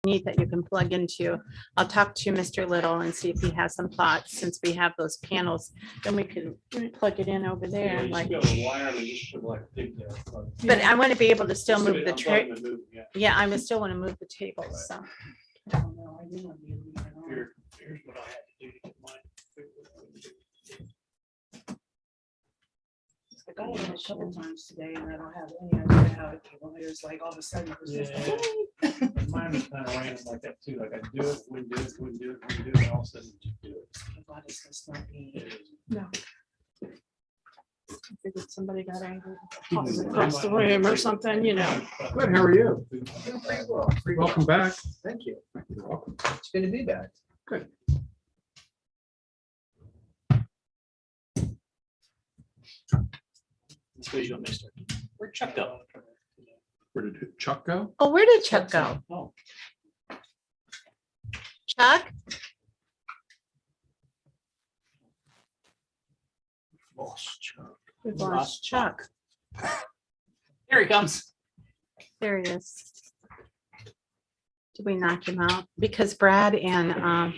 neat that you can plug into. I'll talk to Mr. Little and see if he has some thoughts, since we have those panels, then we can plug it in over there. and like, but I want to be able to still move the tray. Yeah, I would still want to move the table, so. Here's what I had to do to get mine. I got it a couple times today and I don't have any idea how it came on. It was like all of a sudden it was just like, Mine was kind of random like that too. Like I do it, wouldn't do it, wouldn't do it, wouldn't do it, and all of a sudden just do it. God, it's just not me. No. I figured somebody got angry across the room or something, you know. Good, how are you? Doing pretty well. Welcome back. Thank you. You're welcome. It's good to be back. Good. Where'd Chuck go? Where did Chuck go? Oh, where did Chuck go? Oh, Chuck? lost Chuck. We've lost Chuck. Here he comes. There he is. Did we knock him out? Because Brad and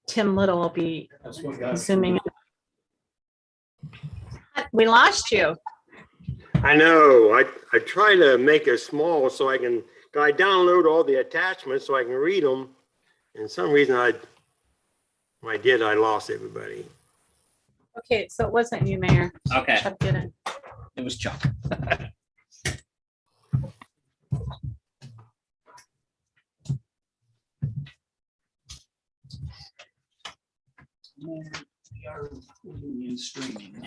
Tim Little will be That's what got it. zooming. We lost you. I know. I try to make it small so I download all the attachments so I can read them. And some reason when I did, I lost everybody. Okay, so it wasn't you, Mayor. Okay, Chuck did it. it was Chuck. And we are recording and streaming.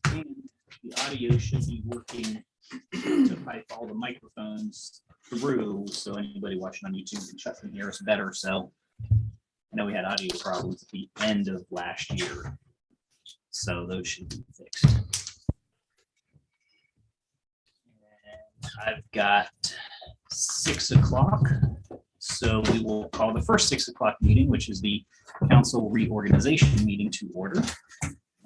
And the audio should be working to pipe all the microphones through, so anybody watching on YouTube and Chuck can hear us better. So I know we had audio problems at the end of last year, so those should be fixed. And I've got 6 o'clock. So we will call the first 6 o'clock meeting, which is the council reorganization meeting, to order.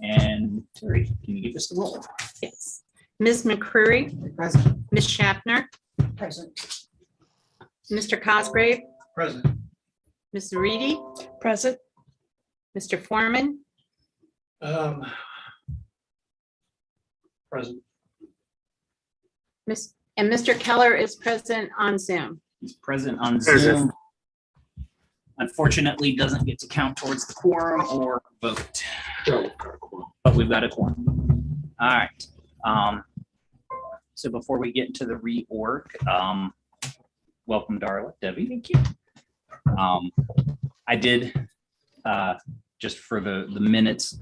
And Terry, can you give us the roll? Yes. Ms. McCreary, Present. Ms. Schaffner, Present. Mr. Cosgrave, Present. Ms. Reedy. Present. Mr. Foreman, Present. and Mr. Keller is present on Zoom. He's present on Present. Zoom. Unfortunately, doesn't get to count towards the quorum or vote, but we've got a quorum. All right. So before we get into the reorg, welcome, Darla, Debbie. Thank you. I did, just for the minutes,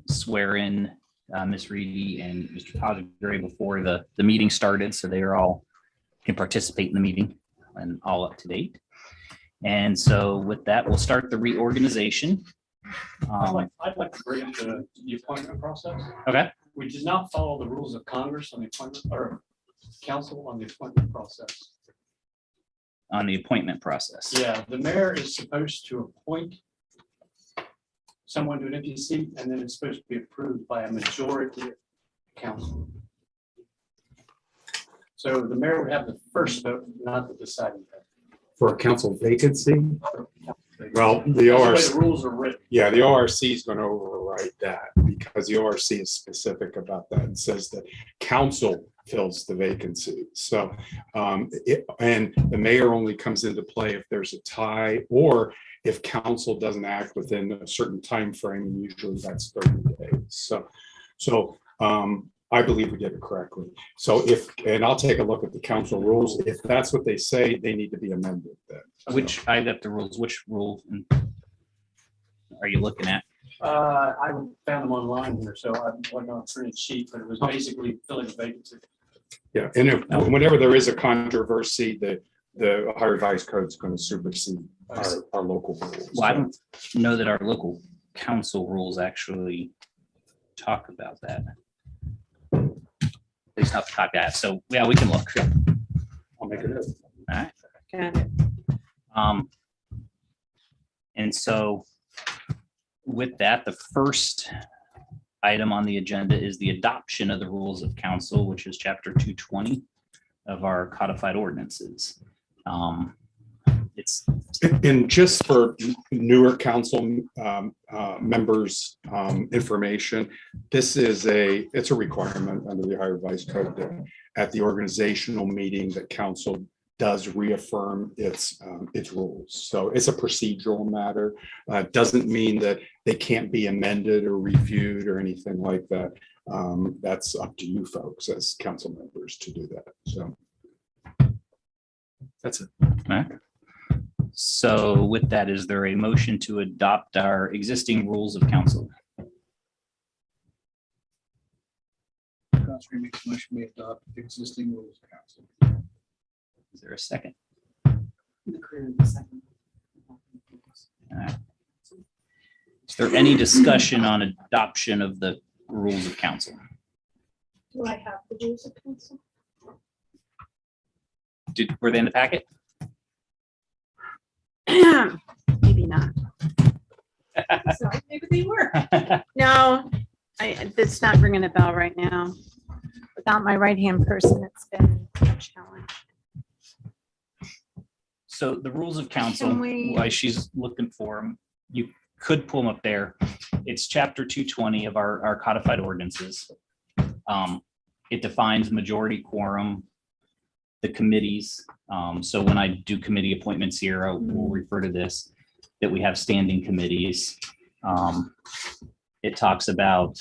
swear in Ms. Reedy and Mr. Cosgrave before the meeting started, so they are all can participate in the meeting and all up to date. And so with that, we'll start the reorganization. I'd like to bring up the appointment process. Okay. We did not follow the rules of Congress on the appointment, or council on the appointment process. On the appointment process. Yeah, the mayor is supposed to appoint someone to an empty seat, and then it's supposed to be approved by a majority of council. So the mayor would have the first vote, not the deciding vote. For a council vacancy? Well, the That's the way ORC, the rules are written. yeah, the ORC is going to override that because the ORC is specific about that and says that council fills the vacancy. So, and the mayor only comes into play if there's a tie or if council doesn't act within a certain time frame, and usually that's 30 days. So I believe we did it correctly. So and I'll take a look at the council rules. If that's what they say, they need to be amended then. Which I got the rules. Which rule are you looking at? I found them online here, so I wasn't on a printed sheet, but it was basically filling the vacancy. Yeah, and whenever there is a controversy, the Ohio Revised Code is going to supersede our local rules. Well, I don't know that our local council rules actually talk about that. At least not to talk that. So yeah, we can look. I'll make it up. All right. Got it. And so with that, the first item on the agenda is the adoption of the rules of council, which is chapter 220. of our codified ordinances. It's And just for newer council members' information, it's a requirement under the Ohio Revised Code that at the organizational meeting, that council does reaffirm its rules. So it's a procedural matter. Doesn't mean that they can't be amended or reviewed or anything like that. That's up to you folks as council members to do that. So that's it. all right. So with that, is there a motion to adopt our existing rules of council? Council makes a motion, we adopt the existing rules of council. Is there a second? Second. All right. Is there any discussion on adoption of the rules of council? Do I have the rules of council? Were they in the packet? Maybe not. So maybe they were. No, it's not ringing a bell right now. Without my right-hand person, it's been a challenge. So the rules of council, Can we- while she's looking for them, you could pull them up there. It's chapter 220 of our codified ordinances. It defines majority quorum, the committees. So when I do committee appointments here, I will refer to this, that we have standing committees. It talks about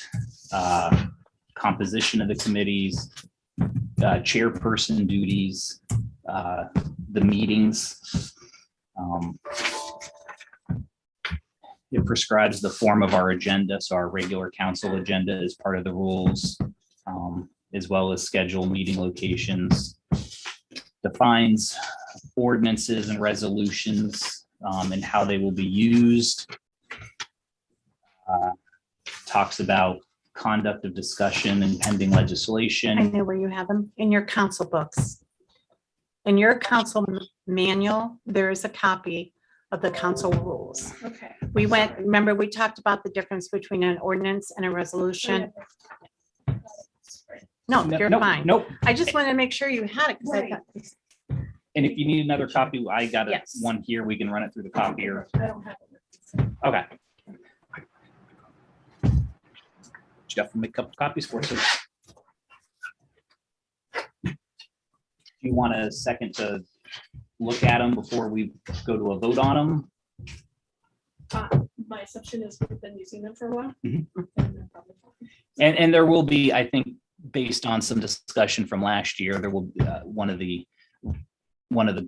composition of the committees, chairperson duties, the meetings. It prescribes the form of our agenda. So our regular council agenda is part of the rules, as well as schedule meeting locations. Defines ordinances and resolutions and how they will be used. Talks about conduct of discussion and pending legislation. I know where you have them, in your council books. In your council manual, there is a copy of the council rules. Okay. Remember, we talked about the difference between an ordinance and a resolution. No, you're Nope, fine. Nope. I just wanted to make sure you had it. 'Cause I Right. thought- And if you need another copy, I got Yes. one here. We can run it through the copier. I don't have it. Okay. Jeff will make a couple copies for us. Do you want a second to look at them before we go to a vote on them? My assumption is we've been using them for a while. Mhm. And they're probably fine. And there will be, I think, based on some discussion from last year, there will be one of the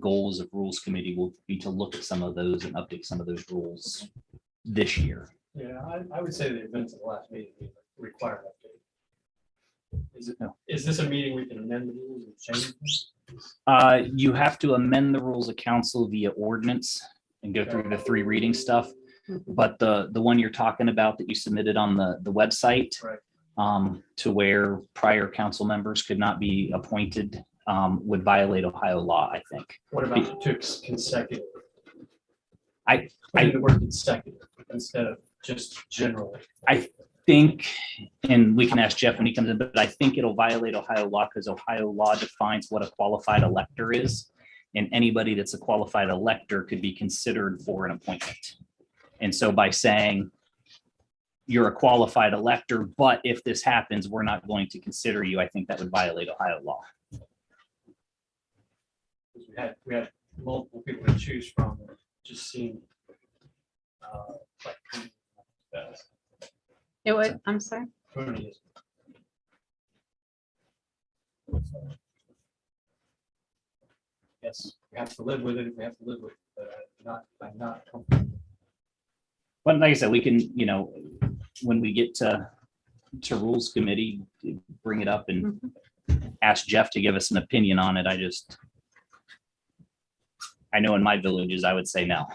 goals of Rules Committee will be to look at some of those and update some of those rules this year. Yeah, I would say the events of the last meeting require an update. Is this a meeting we can amend the rules and change them? You have to amend the rules of council via ordinance and go through the 3 reading stuff. But the one you're talking about that you submitted on the website, Right. to where prior council members could not be appointed, would violate Ohio law, I think. What about the 2 consecutive? I- Put in the word consecutive instead of just generally. I think, and we can ask Jeff when he comes in, but I think it'll violate Ohio law because Ohio law defines what a qualified elector is. And anybody that's a qualified elector could be considered for an appointment. And so by saying you're a qualified elector, but if this happens, we're not going to consider you, I think that would violate Ohio law. Because we had multiple people to choose from. It just seemed like It would, I'm sorry. Cooney is. Yes, we have to live with it. We have to live with it, but I'm not comfortable. But like I said, we can, when we get to Rules Committee, bring it up and ask Jeff to give us an opinion on it. I know in my villages, I would say no.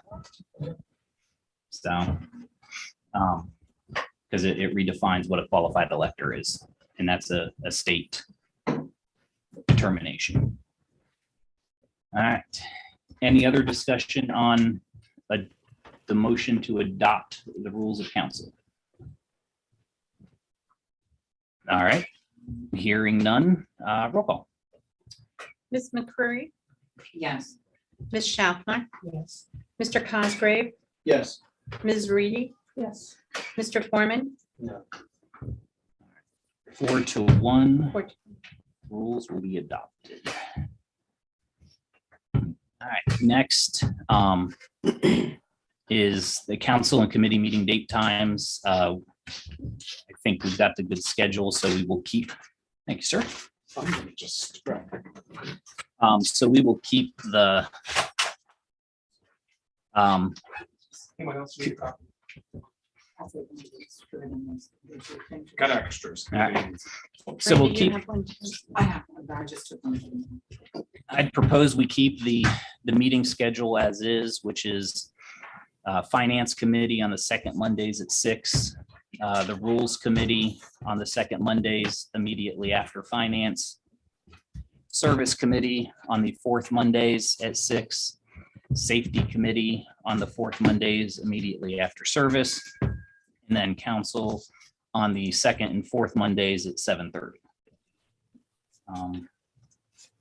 So, because it redefines what a qualified elector is, and that's a state determination. All right. Any other discussion on the motion to adopt the rules of council? All right. Hearing none, roll call. Ms. McCreary, Yes. Ms. Schaffner, Yes. Mr. Cosgrave, Yes. Ms. Reedy, Yes. Mr. Foreman. No. 4-1, 4 rules will be adopted. All right, next is the council and committee meeting date times. I think we've got the good schedule, so we will keep, thank you, sir. I'm gonna just So we will keep the Anyone else need a copy? got extras. All right. So we'll Randy, you keep, have one too? I have, I just took one. I'd propose we keep the meeting schedule as is, which is Finance Committee on the second Mondays at 6, the Rules Committee on the second Mondays immediately after Finance, Service Committee on the fourth Mondays at 6, Safety Committee on the fourth Mondays immediately after Service, and then Council on the second and fourth Mondays at 7:30.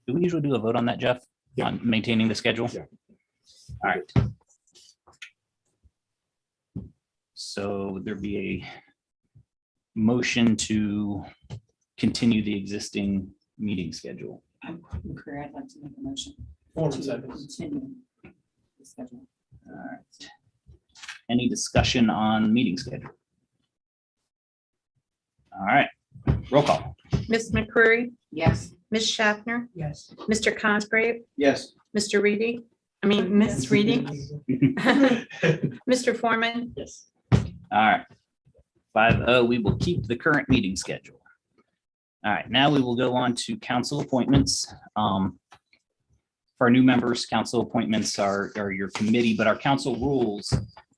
Do we usually do a vote on that, Jeff? Yeah. On maintaining the schedule? Yeah. All right. So there'd be a motion to continue the existing meeting schedule. I'm McCreary, I'd like to make a motion. Foreman to seconds. continue the schedule. All right. Any discussion on meeting schedule? All right, roll call. Ms. McCreary, Yes. Ms. Schaffner, Yes. Mr. Cosgrave, Yes. Mr. Reedy, Ms. Reedy, Mr. Foreman. Yes. All right. 5-0, we will keep the current meeting schedule. All right, now we will go on to council appointments. For our new members, council appointments are your committee, but our council rules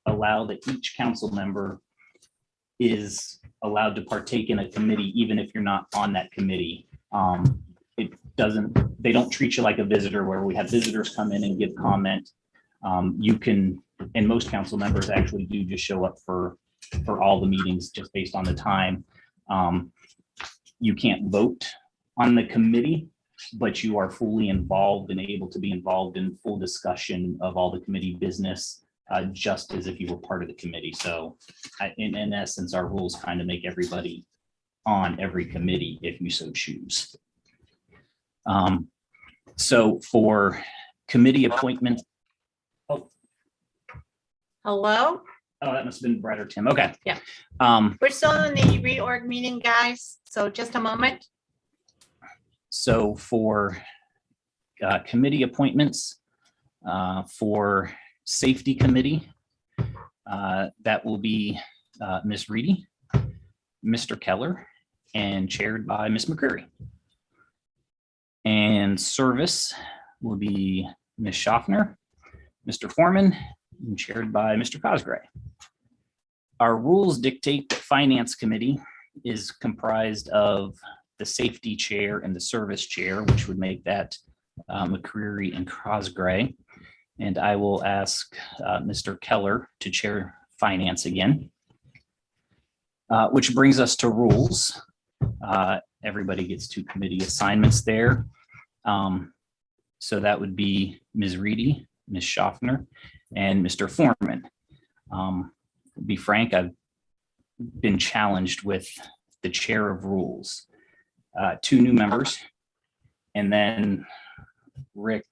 allow that each council member is allowed to partake in a committee, even if you're not on that committee. They don't treat you like a visitor where we have visitors come in and give comment. You can, and most council members actually do just show up for all the meetings just based on the time. You can't vote on the committee, but you are fully involved and able to be involved in full discussion of all the committee business, just as if you were part of the committee. So in essence, our rules kind of make everybody on every committee if you so choose. So for committee appointments, Hello, oh, that must have been Brad or Tim. Okay. Yeah. Um, we're still in the reorg meeting, guys, so just a moment. So for committee appointments, for safety committee, that will be Ms. Reedy, Mr. Keller, and chaired by Ms. McCreary. And service will be Ms. Schaffner, Mr. Foreman, and chaired by Mr. Cosgray. Our rules dictate that finance committee is comprised of the safety chair and the service chair, which would make that McCreary and Cosgray. And I will ask Mr. Keller to chair finance again. Which brings us to rules. Everybody gets 2 committee assignments there. So that would be Ms. Reedy, Ms. Schaffner, and Mr. Foreman. To be frank, I've been challenged with the chair of rules. 2 new members, and then Rick,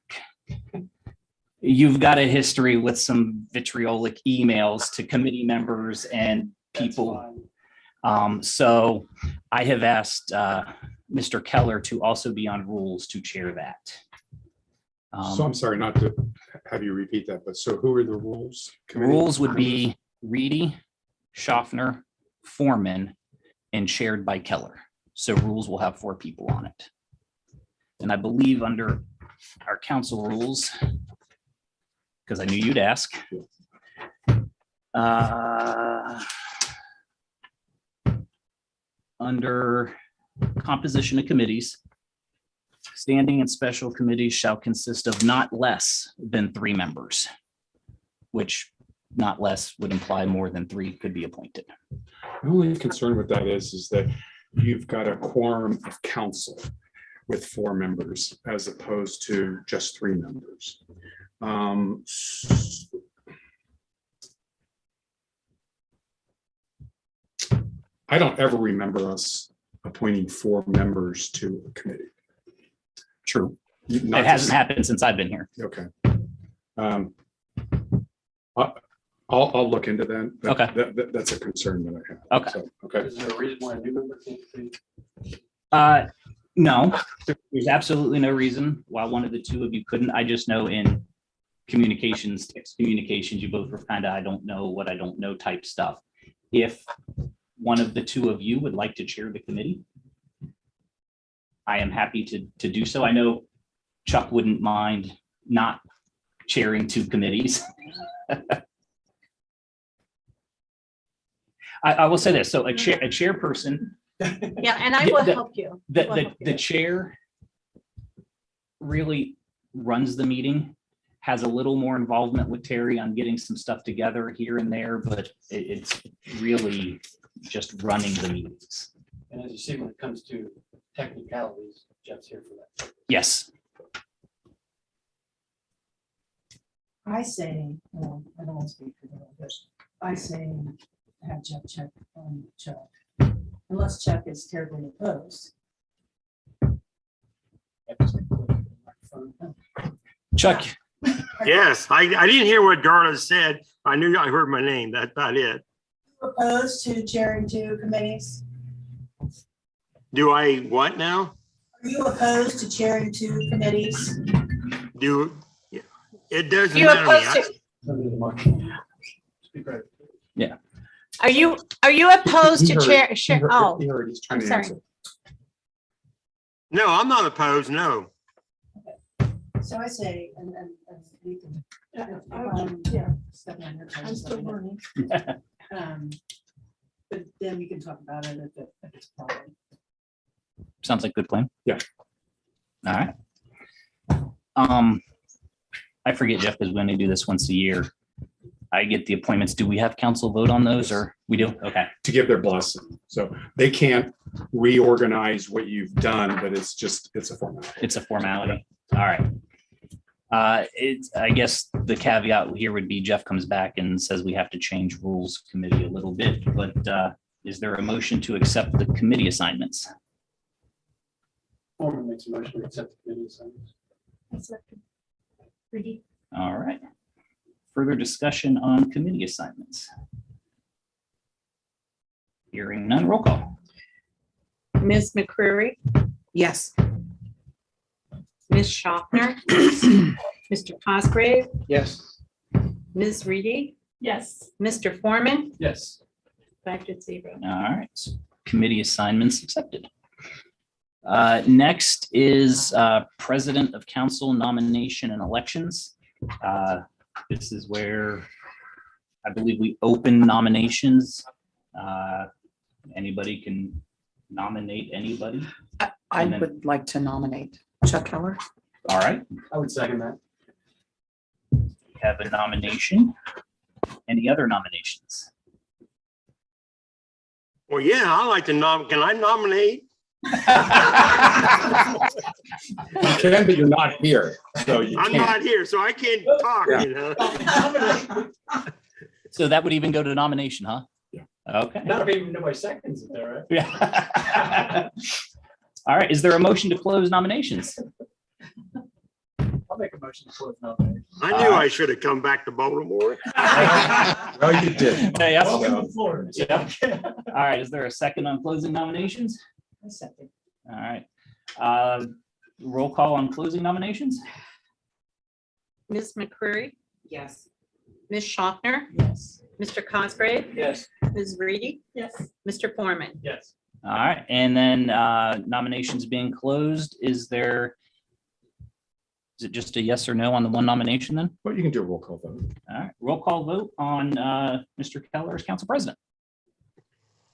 you've got a history with some vitriolic emails to committee members and people. So I have asked Mr. Keller to also be on rules to chair that. So I'm sorry not to have you repeat that, but so who are the rules? committee Rules would members? be Reedy, Schaffner, Foreman, and chaired by Keller. So rules will have 4 people on it. And I believe under our council rules, because I knew you'd ask, under composition of committees, standing and special committees shall consist of not less than 3 members, which not less would imply more than 3 could be appointed. The only concern with that is that you've got a quorum of council, with 4 members as opposed to just 3 members. I don't ever remember us appointing 4 members to a committee. True. Not It hasn't just- happened since I've been here. Okay. I'll look into that. Okay. That's a concern that I have. Okay. So, okay. Is there a reason why a new member can't be? No, there's absolutely no reason why one of the two of you couldn't. I just know in communications, text communications, you both were kind of, I don't know what I don't know type stuff. If one of the two of you would like to chair the committee, I am happy to do so. I know Chuck wouldn't mind not chairing 2 committees. I will say this, so a chairperson, Yeah, and I will help you. We'll help the you. chair really runs the meeting, has a little more involvement with Terry on getting some stuff together here and there, but it's really just running the meetings. And as you see, when it comes to technicalities, Jeff's here for that. Yes, I say, well, I don't want to speak for them, but I say have Jeff check on Chuck. Unless Chuck is terribly opposed. Chuck, Yes, I didn't hear what Darla said. I knew I heard my name. That's about it. Opposed to chairing 2 committees? Do I what now? Are you opposed to chairing 2 committees? Do, it doesn't You matter to me. opposed to, Speak right. are you opposed to chair? Oh, He heard, he's trying I'm to sorry. answer. No, I'm not opposed, no. So I say, and we can. Step on your toes, I'm still let me know. learning. But then we can talk about it if it's a problem. sounds like a good plan. Yeah. All right. I forget, Jeff, because we only do this once a year. I get the appointments. Do we have council vote on those or we do? Okay. To give their blessing. So they can't reorganize what you've done, but it's a formality. It's a formality. All right. I guess the caveat here would be Jeff comes back and says we have to change rules committee a little bit, but is there a motion to accept the committee assignments? Foreman makes a motion to accept the committee assignments. All right. Further discussion on committee assignments? Hearing none, roll call. Ms. McCreary, Yes. Ms. Schaffner, Mr. Cosgrave, Yes. Ms. Reedy. Yes. Mr. Foreman, Yes. 5-0. All right, so committee assignments accepted. Next is President of Council nomination and elections. This is where I believe we open nominations. Anybody can nominate anybody. I And then- would like to nominate Chuck Keller. All right, I would second that. we have a nomination. Any other nominations? Well, yeah, I like to can I nominate? You can, but you're not here, so you I'm can't. not here, so I can't talk, you know? So that would even go to nomination, huh? Yeah. Okay. Not if even nobody seconds it there, right? Yeah. All right, is there a motion to close nominations? I'll make a motion to close nomination. I knew I should have come back to Baltimore. Well, you did. Hey, yes. Welcome to Florida. Yeah. All right, is there a second on closing nominations? A second. All right. Roll call on closing nominations? Ms. McCreary, Yes. Ms. Schaffner, Yes. Mr. Cosgrave, Yes. Ms. Reedy. Yes. Mr. Foreman. Yes. All right, and then nominations being closed, is it just a yes or no on the one nomination then? Well, you can do a roll call vote. All right, roll call vote on Mr. Keller as council president.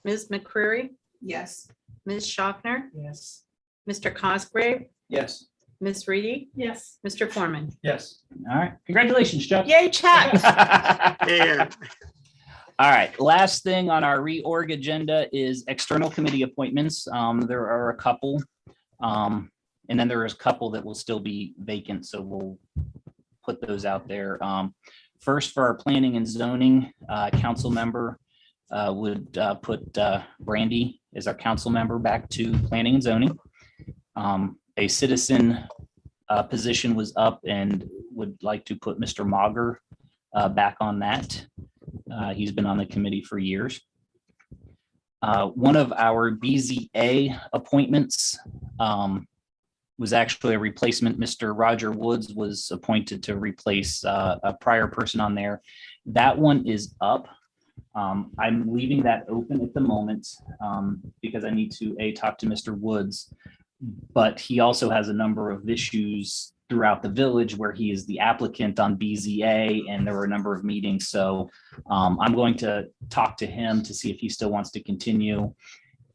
Ms. McCreary, Yes. Ms. Schaffner, Yes. Mr. Cosgrave, Yes. Ms. Reedy. Yes. Mr. Foreman. Yes. All right, congratulations, Chuck. Yay, Chuck. Yeah, All right, last thing on our reorg agenda is external committee appointments. There are a couple. And then there is a couple that will still be vacant, so we'll put those out there. First, for our planning and zoning council member, would put Brandy as our council member back to planning and zoning. A citizen position was up and would like to put Mr. Mauger back on that. He's been on the committee for years. One of our BZA appointments was actually a replacement. Mr. Roger Woods was appointed to replace a prior person on there. That one is up. I'm leaving that open at the moment because I need to talk to Mr. Woods, but he also has a number of issues throughout the village where he is the applicant on BZA, and there were a number of meetings. So I'm going to talk to him to see if he still wants to continue,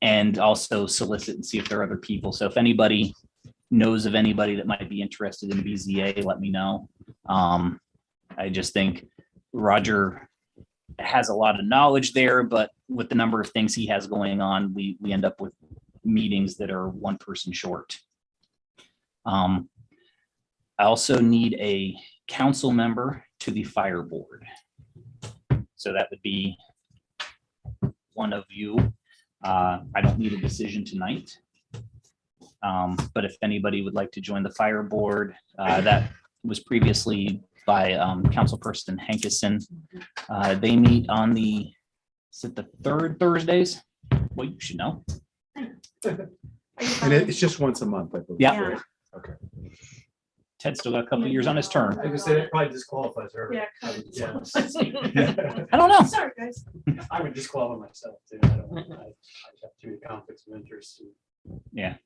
and also solicit and see if there are other people. So if anybody knows of anybody that might be interested in BZA, let me know. I just think Roger has a lot of knowledge there, but with the number of things he has going on, we end up with meetings that are one person short. I also need a council member to the fire board. So that would be one of you. I don't need a decision tonight. But if anybody would like to join the fire board, that was previously by Councilperson Hankison. They meet on is it the third Thursdays? Well, you should know. And it's just once a month, I believe. Yeah. right? Okay. Ted's still got a couple of years on his term. I could say that probably disqualifies her. Yeah. Yeah. I don't know. Sorry, guys. I would disqualify myself too. I have too many conflicts of interest. Yeah.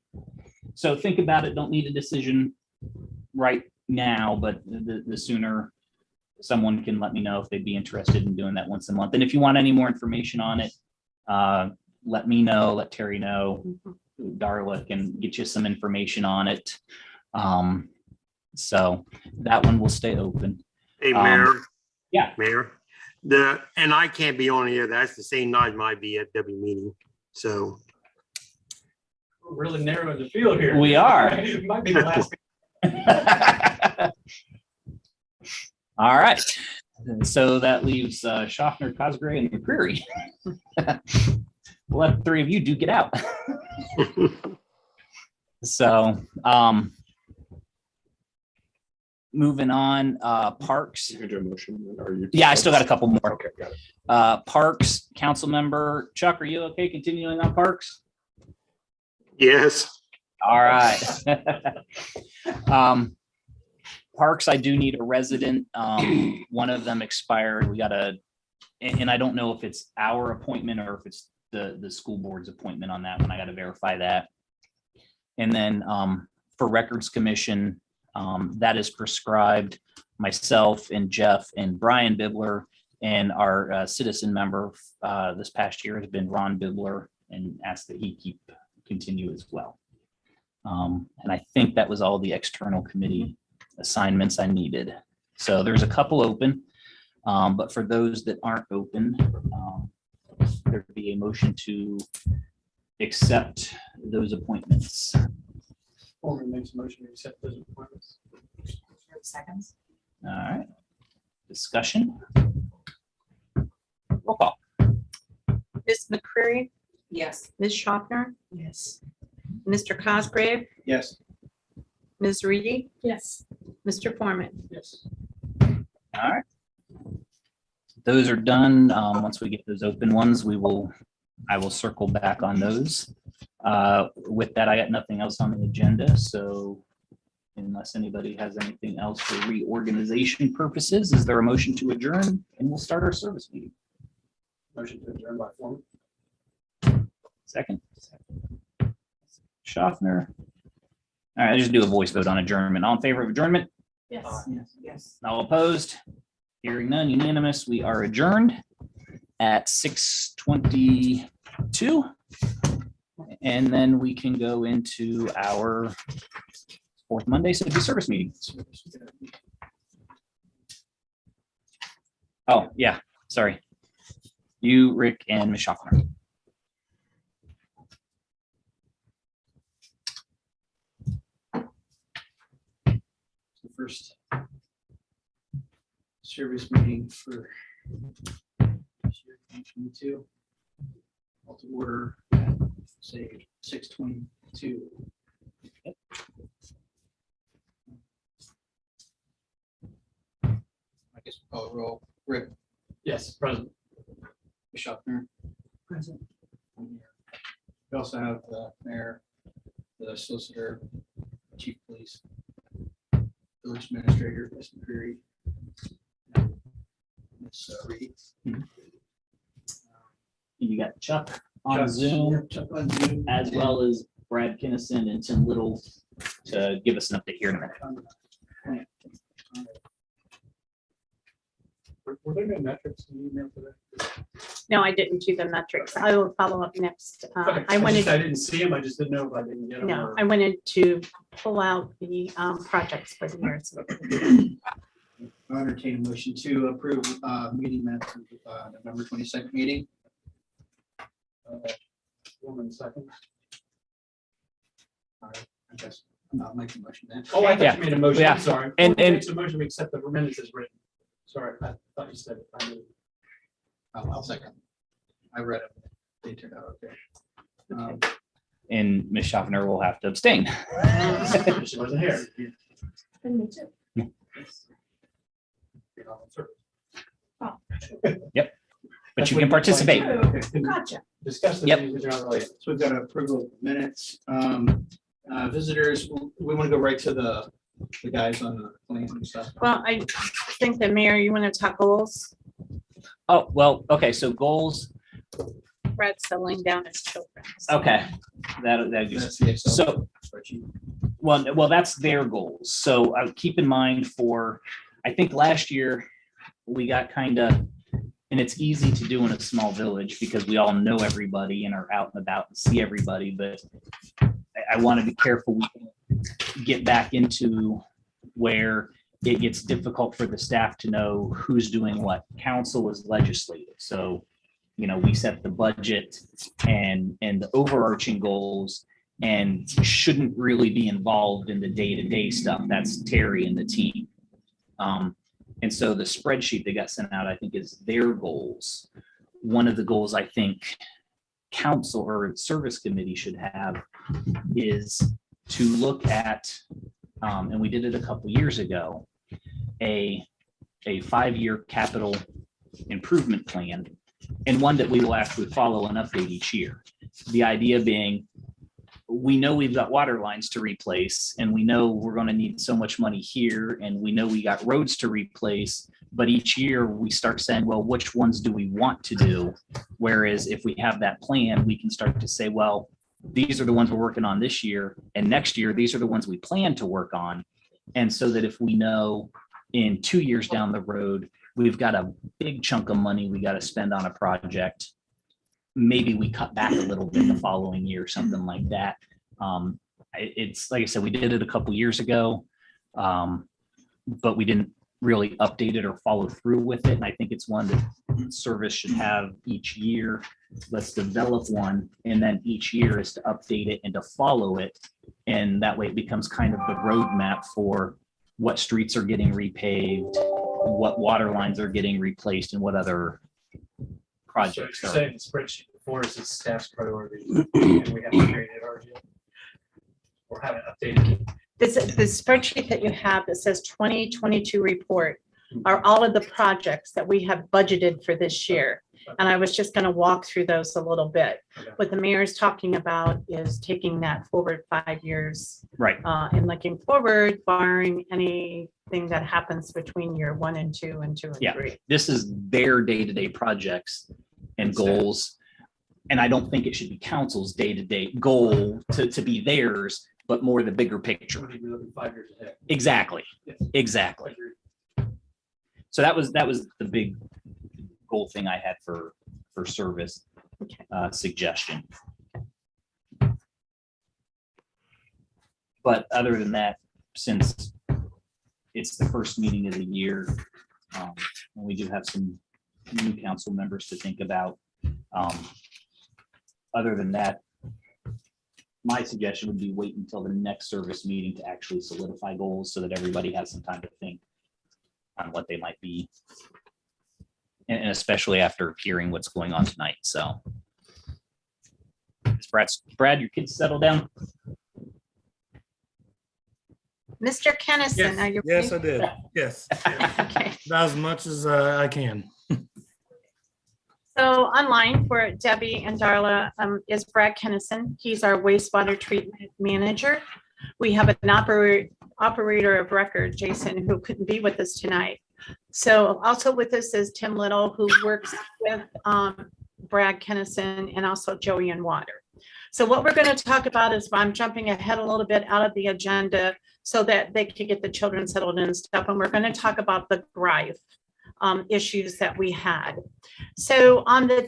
So think about it. Don't need a decision right now, but the sooner someone can let me know if they'd be interested in doing that once a month. And if you want any more information on it, let me know, let Terry know. Darla can get you some information on it. So that one will stay open. Hey, Mayor. Yeah. Mayor, and I can't be on here. That's the same night my VFW meeting. So We're really narrowing the field here. We are. It might be the last. All right. So that leaves Schaffner, Cosgray, and McCreary. We'll let the three of you do get out. So moving on, Parks. You can do a motion, or you? Yeah, I still got a couple more. Okay, got it. Parks, council member Chuck, are you okay continuing on Parks? yes, All right. Parks, I do need a resident. One of them expired. We and I don't know if it's our appointment or if it's the school board's appointment on that one. I got to verify that. And then for Records Commission, that is prescribed myself and Jeff and Brian Bibler, and our citizen member this past year has been Ron Bibler, and asked that he continue as well. And I think that was all the external committee assignments I needed. So there's a couple open, but for those that aren't open, there'd be a motion to accept those appointments. Foreman makes a motion to accept those appointments. Seconds. All right, discussion. Roll call. Ms. McCreary, Yes. Ms. Schaffner, Yes. Mr. Cosgrave, Yes. Ms. Reedy, Yes. Mr. Foreman. Yes. All right. Those are done. Once we get those open ones, I will circle back on those. With that, I got nothing else on the agenda. So unless anybody has anything else for reorganization purposes, is there a motion to adjourn? And we'll start our service meeting. Motion to adjourn by Foreman. Second. Schaffner. All right, I just do a voice vote on adjournment. All in favor of adjournment? Yes. Yes. All opposed? Hearing none, unanimous. We are adjourned at 6:22. And then we can go into our fourth Monday city service meeting. Oh, yeah, sorry. You, Rick, and Ms. Schaffner. service meeting for this year, 2022. Call to order, at, say, 6:22. I guess we'll call it roll. Rick, Yes, present. Schaffner. Present. We also have the mayor, the solicitor, chief of police, village administrator, Ms. McCreary. Ms. Reed. You got Chuck on Chuck- Zoom, Chuck on Zoom. as well as Brad Kinnison and Tim Little to give us an update here in a minute. Were there no metrics in the email today? No, I didn't do the metrics. I will follow up next. Okay, I wanted, I didn't see them. I just didn't know if I didn't get them. no, or- I wanted to pull out the projects for the years. I'll entertain a motion to approve meeting minutes of November 22nd meeting. Woman second. All right, I guess I'll make a motion then. Oh, I thought Yeah. you made a motion. Yeah. I'm sorry. And- Who and- makes a motion to accept the minutes as written. Sorry, I thought you said it. I knew. I'll second. I read it. They turned out okay. And Ms. Schaffner will have to abstain. She wasn't here. And me too. But you can participate. Okay. Gotcha. Discuss the Yep. things that are not related. So we've got approval of minutes. Visitors, we want to go right to the guys on the plane and stuff. Well, I think the mayor, you want to talk goals? Oh, well, okay, so goals, Brad's settling down his children. okay. That gives, That's the Excel so, spreadsheet. well, that's their goals. So keep in mind for, I think last year, we got kind of, and it's easy to do in a small village because we all know everybody and are out and about and see everybody, but I want to be careful we don't get back into where it gets difficult for the staff to know who's doing what. Council is legislative, so, we set the budget and the overarching goals and shouldn't really be involved in the day-to-day stuff. That's Terry and the team. And so the spreadsheet that got sent out, I think, is their goals. One of the goals I think council or service committee should have is to look at, and we did it a couple years ago, a 5-year capital improvement plan, and one that we will actually follow and update each year. The idea being, we know we've got water lines to replace, and we know we're going to need so much money here, and we know we got roads to replace, but each year we start saying, well, which ones do we want to do? Whereas if we have that plan, we can start to say, well, these are the ones we're working on this year, and next year, these are the ones we plan to work on. And so that if we know in 2 years down the road, we've got a big chunk of money we got to spend on a project, maybe we cut back a little bit the following year, something like that. It's like I said, we did it a couple years ago, but we didn't really update it or follow through with it. And I think it's one that service should have each year. Let's develop one, and then each year is to update it and to follow it. And that way it becomes kind of the roadmap for what streets are getting repaved, what water lines are getting replaced, and what other projects So are. you're saying the spreadsheet before is staff's priority, and we haven't created ours yet? Or haven't updated? This, the spreadsheet that you have that says 2022 report are all of the projects that we have budgeted for this year. And I was just going to walk through those a little bit. Okay. What the mayor's talking about is taking that forward 5 years Right. and looking forward, barring anything that happens between year 1 and 2 and 2 and Yeah. 3. This is their day-to-day projects and goals. And I don't think it should be council's day-to-day goal to be theirs, but more the bigger picture. We're looking 5 years ahead. Exactly, Yes. exactly. Agreed. So that was the big goal thing I had for service Okay. suggestion. But other than that, since it's the first meeting of the year, and we do have some new council members to think about. Other than that, my suggestion would be wait until the next service meeting to actually solidify goals so that everybody has some time to think. on what they might be. And especially after hearing what's going on tonight, so. Brad, your kids settle down? Mr. Kennison, are you? Yes, I ready? did. Yes, Okay. about as much as I can. So online for Debbie and Darla is Brad Kennison. He's our wastewater treatment manager. We have an operator of record, Jason, who couldn't be with us tonight. So also with us is Tim Little, who works with Brad Kennison and also Joey and Water. So what we're going to talk about is, I'm jumping ahead a little bit out of the agenda so that they can get the children settled and stuff. And we're going to talk about the GRIFE issues that we had. So on the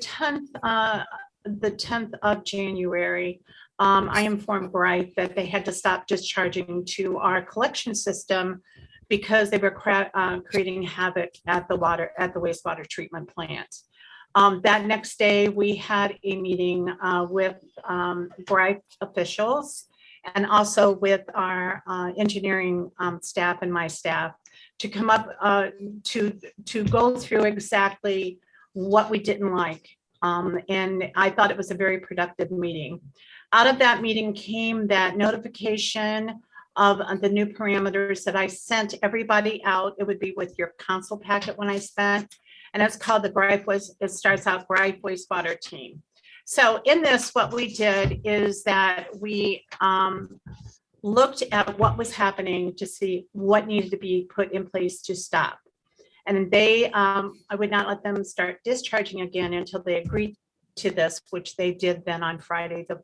10th of January, I informed GRIFE that they had to stop discharging to our collection system because they were creating havoc at the wastewater treatment plant. That next day, we had a meeting with GRIFE officials and also with our engineering staff and my staff to come up to go through exactly what we didn't like. And I thought it was a very productive meeting. Out of that meeting came that notification of the new parameters that I sent everybody out. It would be with your council packet when I spent, and it's called the GRIFE, it starts out GRIFE wastewater team. So in this, what we did is that we looked at what was happening to see what needed to be put in place to stop. And they, I would not let them start discharging again until they agreed to this, which they did then on Friday, the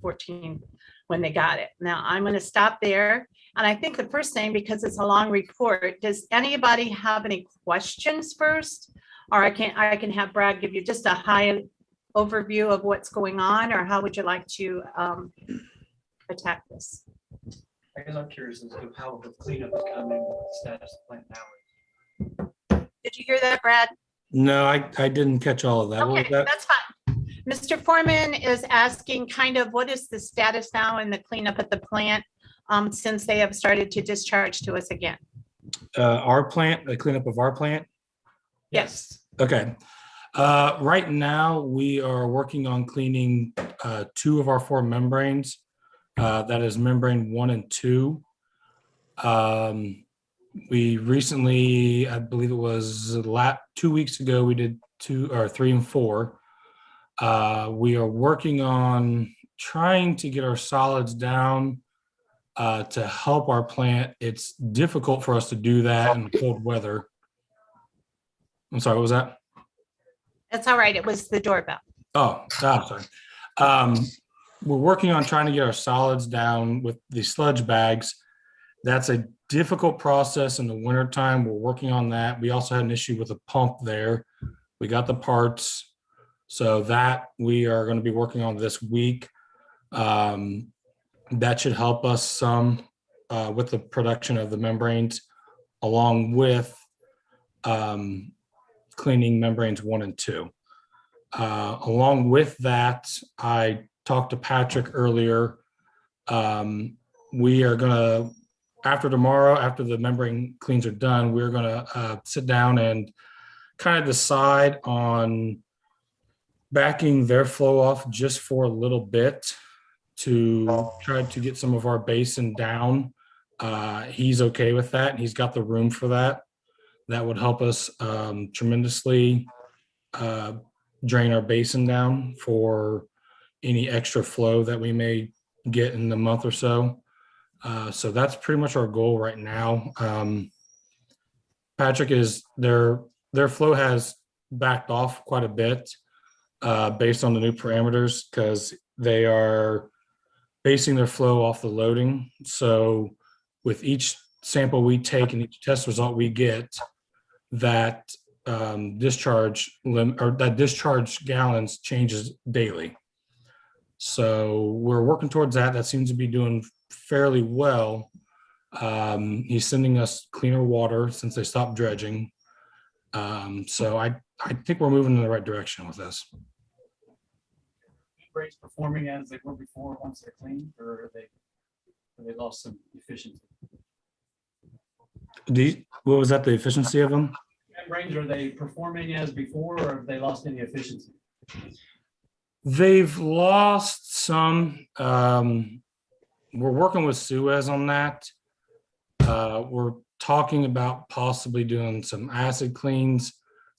14th, when they got it. Now I'm going to stop there. And I think the first thing, because it's a long report, does anybody have any questions first? Or I can have Brad give you just a high overview of what's going on, or how would you like to attack this? I guess I'm curious as to how the cleanup is coming, what the status of the plant now is. Did you hear that, Brad? No, I didn't catch all of that. What was Okay, that? that's fine. Mr. Foreman is asking kind of what is the status now in the cleanup at the plant since they have started to discharge to us again? Our plant, the cleanup of our plant? Yes. Okay. Right now, we are working on cleaning 2 of our 4 membranes. That is membrane 1 and 2. We recently, I believe it was 2 weeks ago, we did 2 or 3 and 4. We are working on trying to get our solids down to help our plant. It's difficult for us to do that in cold weather. I'm sorry, what was that? That's all right. It was the doorbell. Oh, sorry. We're working on trying to get our solids down with the sludge bags. That's a difficult process in the wintertime. We're working on that. We also had an issue with a pump there. We got the parts. So that we are going to be working on this week. That should help us some with the production of the membranes, along with cleaning membranes 1 and 2. Along with that, I talked to Patrick earlier. We are going to, after tomorrow, after the membrane cleans are done, we're going to sit down and kind of decide on backing their flow off just for a little bit to try to get some of our basin down. He's okay with that. He's got the room for that. That would help us tremendously drain our basin down for any extra flow that we may get in the month or so. So that's pretty much our goal right now. Patrick, is their flow has backed off quite a bit based on the new parameters, because they are basing their flow off the loading. So with each sample we take and each test result we get, that discharge gallons changes daily. So we're working towards that. That seems to be doing fairly well. He's sending us cleaner water since they stopped dredging. So I think we're moving in the right direction with this. Membranes performing as they were before once they're cleaned, or have they lost some efficiency? What was that, the efficiency of them? Membranes, are they performing as before or have they lost any efficiency? They've lost some. We're working with Suez on that. We're talking about possibly doing some acid cleans.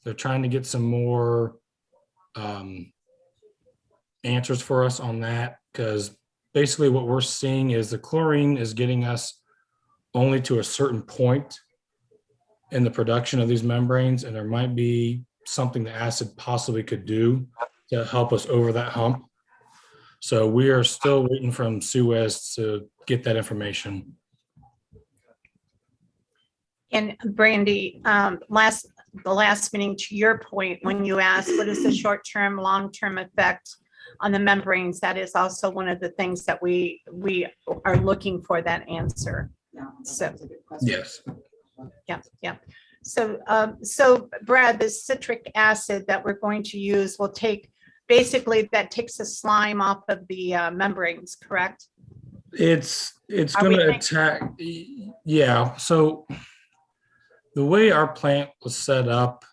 They're trying to get some more answers for us on that, because basically what we're seeing is the chlorine is getting us only to a certain point in the production of these membranes, and there might be something the acid possibly could do to help us over that hump. So we are still waiting from Suez to get that information. And Brandy, the last meeting, to your point, when you asked what is the short-term, long-term effect on the membranes, that is also one of the things that we are looking for that answer. So, Yes. yeah. So, Brad, the citric acid that we're going to use will basically that takes the slime off of the membranes, correct? It's Are we going to thinking- attack. Yeah. So the way our plant was set up,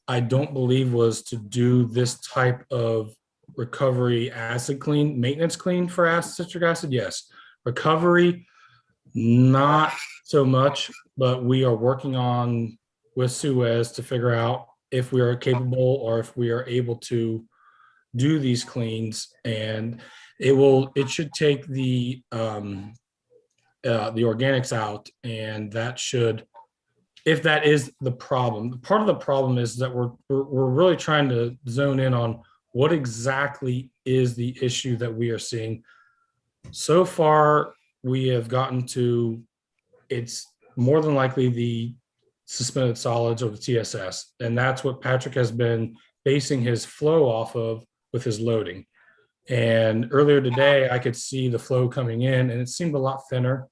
I don't believe was to do this type of recovery acid clean, maintenance clean for citric acid. Yes. Recovery, not so much, but we are working on with Suez to figure out if we are capable or if we are able to do these cleans, and it should take the organics out, and that should, if that is the problem. Part of the problem is that we're really trying to zone in on what exactly is the issue that we are seeing. So far, we have gotten to, it's more than likely the suspended solids or the TSS, and that's what Patrick has been basing his flow off of with his loading. And earlier today, I could see the flow coming in, and it seemed a lot thinner.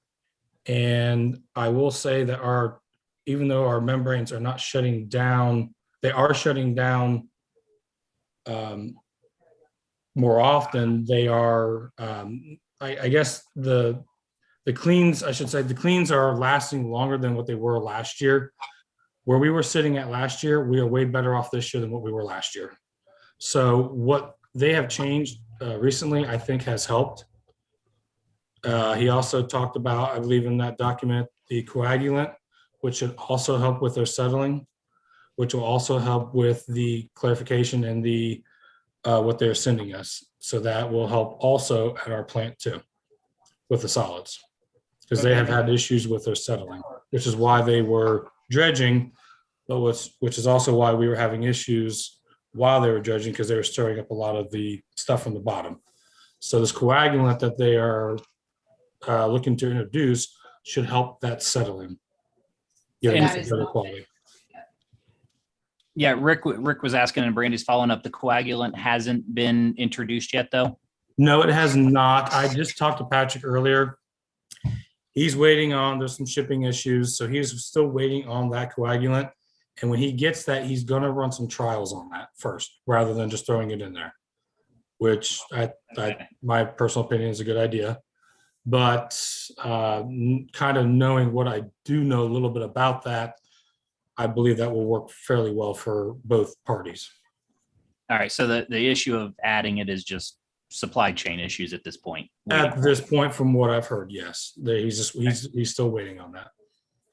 And I will say that even though our membranes are not shutting down, they are shutting down more often. They are, I guess the cleans, I should say, the cleans are lasting longer than what they were last year. Where we were sitting at last year, we are way better off this year than what we were last year. So what they have changed recently, I think, has helped. He also talked about, I believe in that document, the coagulant, which should also help with their settling, which will also help with the clarification and the what they're sending us. So that will help also at our plant too, with the solids, because they have had issues with their settling, which is why they were dredging, but which is also why we were having issues while they were dredging, because they were stirring up a lot of the stuff from the bottom. So this coagulant that they are looking to introduce should help that settling. Yeah, That is better not- quality. Yeah, Rick was asking, and Brandy's following up. The coagulant hasn't been introduced yet, though. No, it has not. I just talked to Patrick earlier. He's waiting on, there's some shipping issues, so he's still waiting on that coagulant. And when he gets that, he's going to run some trials on that first, rather than just throwing it in there, which my personal opinion is a good idea. But kind of knowing what I do know a little bit about that, I believe that will work fairly well for both parties. All right. So the issue of adding it is just supply chain issues at this point. At this point, from what I've heard, yes, he's still waiting on that.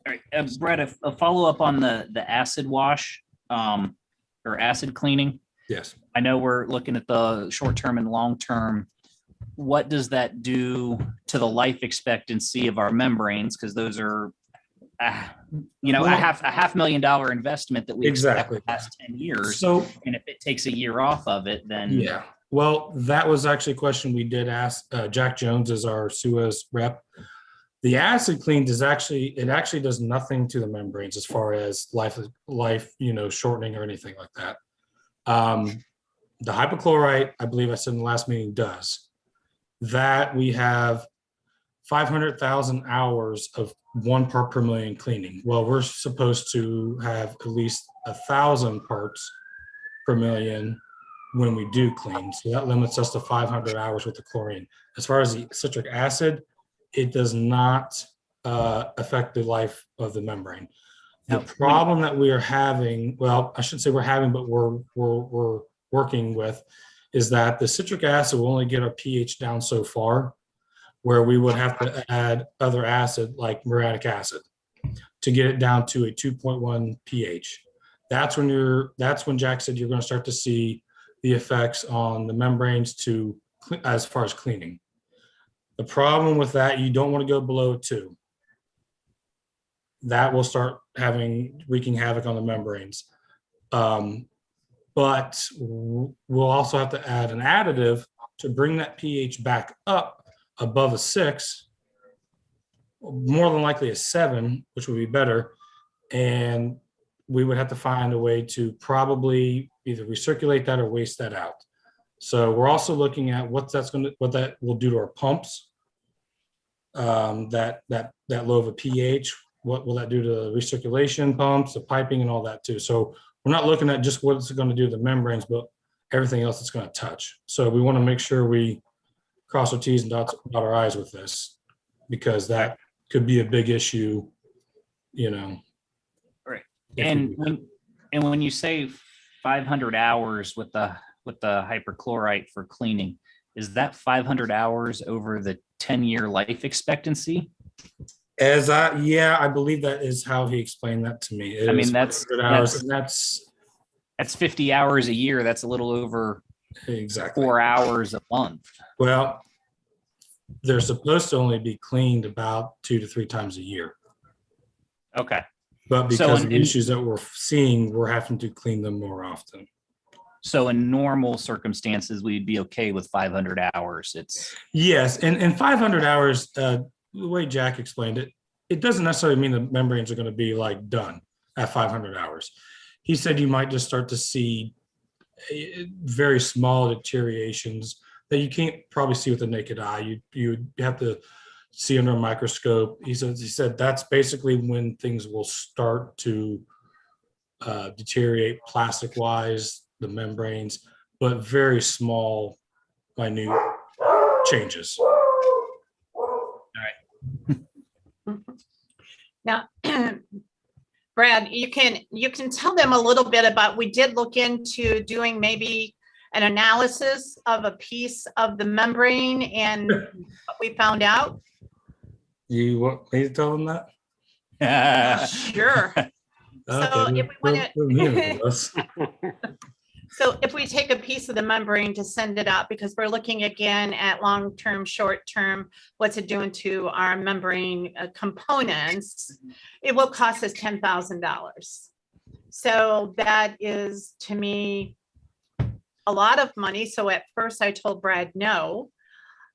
All right, Brett, a follow-up on the acid wash or acid cleaning. Yes. I know we're looking at the short-term and long-term. What does that do to the life expectancy of our membranes? Because those are, a $500,000 investment that we Exactly. expect the last 10 years. So And if it takes a year off of it, then yeah, well, that was actually a question we did ask. Jack Jones is our Suez rep. The acid clean does actually does nothing to the membranes as far as life, shortening or anything like that. The hypochlorite, I believe I said in the last meeting, does. That we have 500,000 hours of 1 part per million cleaning. Well, we're supposed to have at least 1,000 parts per million when we do clean. So that limits us to 500 hours with the chlorine. As far as the citric acid, it does not affect the life of the membrane. The Now, problem that we are having, well, I shouldn't say we're having, but we're working with, is that the citric acid will only get our pH down so far, where we would have to add other acid like muriatic acid to get it down to a 2.1 pH. That's when Jack said you're going to start to see the effects on the membranes as far as cleaning. The problem with that, you don't want to go below 2. That will start wreaking havoc on the membranes. But we'll also have to add an additive to bring that pH back up above a 6, more than likely a 7, which would be better. And we would have to find a way to probably either recirculate that or waste that out. So we're also looking at what that will do to our pumps. That low of a pH, what will that do to the recirculation pumps, the piping, and all that too. So we're not looking at just what it's going to do to the membranes, but everything else it's going to touch. So we want to make sure we cross our T's and dot our I's with this, because that could be a big issue, Right. And when you say 500 hours with the hyperchlorite for cleaning, is that 500 hours over the 10-year life expectancy? I believe that is how he explained that to me. I mean, that's 100 hours, and that's 50 hours a year. That's a little over exactly 4 hours a month. Well, they're supposed to only be cleaned about 2 to 3 times a year. Okay. But because of the issues that we're seeing, we're having to clean them more often. So in normal circumstances, we'd be okay with 500 hours. Yes, and 500 hours, the way Jack explained it, it doesn't necessarily mean the membranes are going to be like done at 500 hours. He said you might just start to see very small deteriorations that you can't probably see with the naked eye. You have to see under a microscope. He said that's basically when things will start to deteriorate plastic wise, the membranes, but very small, minute changes. Now, Brad, you can tell them a little bit about, we did look into doing maybe an analysis of a piece of the membrane and what we found out. You want me to tell them that? Sure. So Okay, if we want to, so if we take a piece of the membrane to send it out, because we're looking again at long-term, short-term, what's it doing to our membrane components, it will cost us $10,000. So that is, to me, a lot of money. So at first I told Brad no,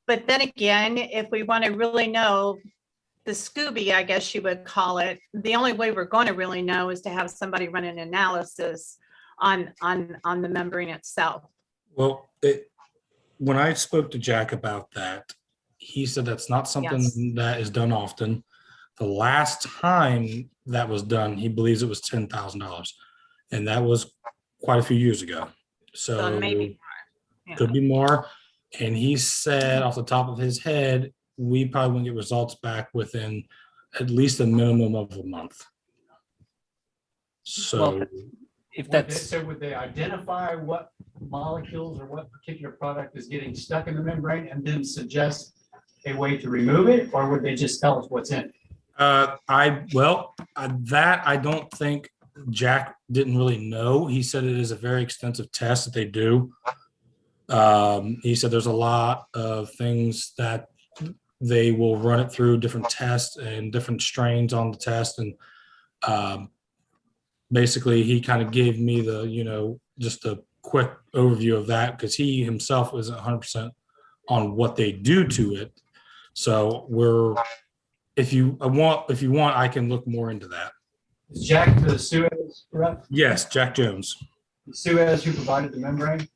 but then again, if we want to really know the Scooby, I guess you would call it, the only way we're going to really know is to have somebody run an analysis on the membrane itself. well, when I spoke to Jack about that, he said that's not something that is done often. The last time that was done, he believes it was $10,000, and that was quite a few years ago. So maybe more. could be more. And he said off the top of his head, we probably won't get results back within at least a minimum of a month. So Well, if that's So would they identify what molecules or what particular product is getting stuck in the membrane and then suggest a way to remove it, or would they just tell us what's in it? that I don't think Jack didn't really know. He said it is a very extensive test that they do. He said there's a lot of things that they will run it through different tests and different strains on the test. And basically he kind of gave me the, just a quick overview of that, because he himself isn't 100% on what they do to it. So if you want, I can look more into that. Is Jack the Suez rep? Yes, Jack Jones. The Suez who provided the membrane?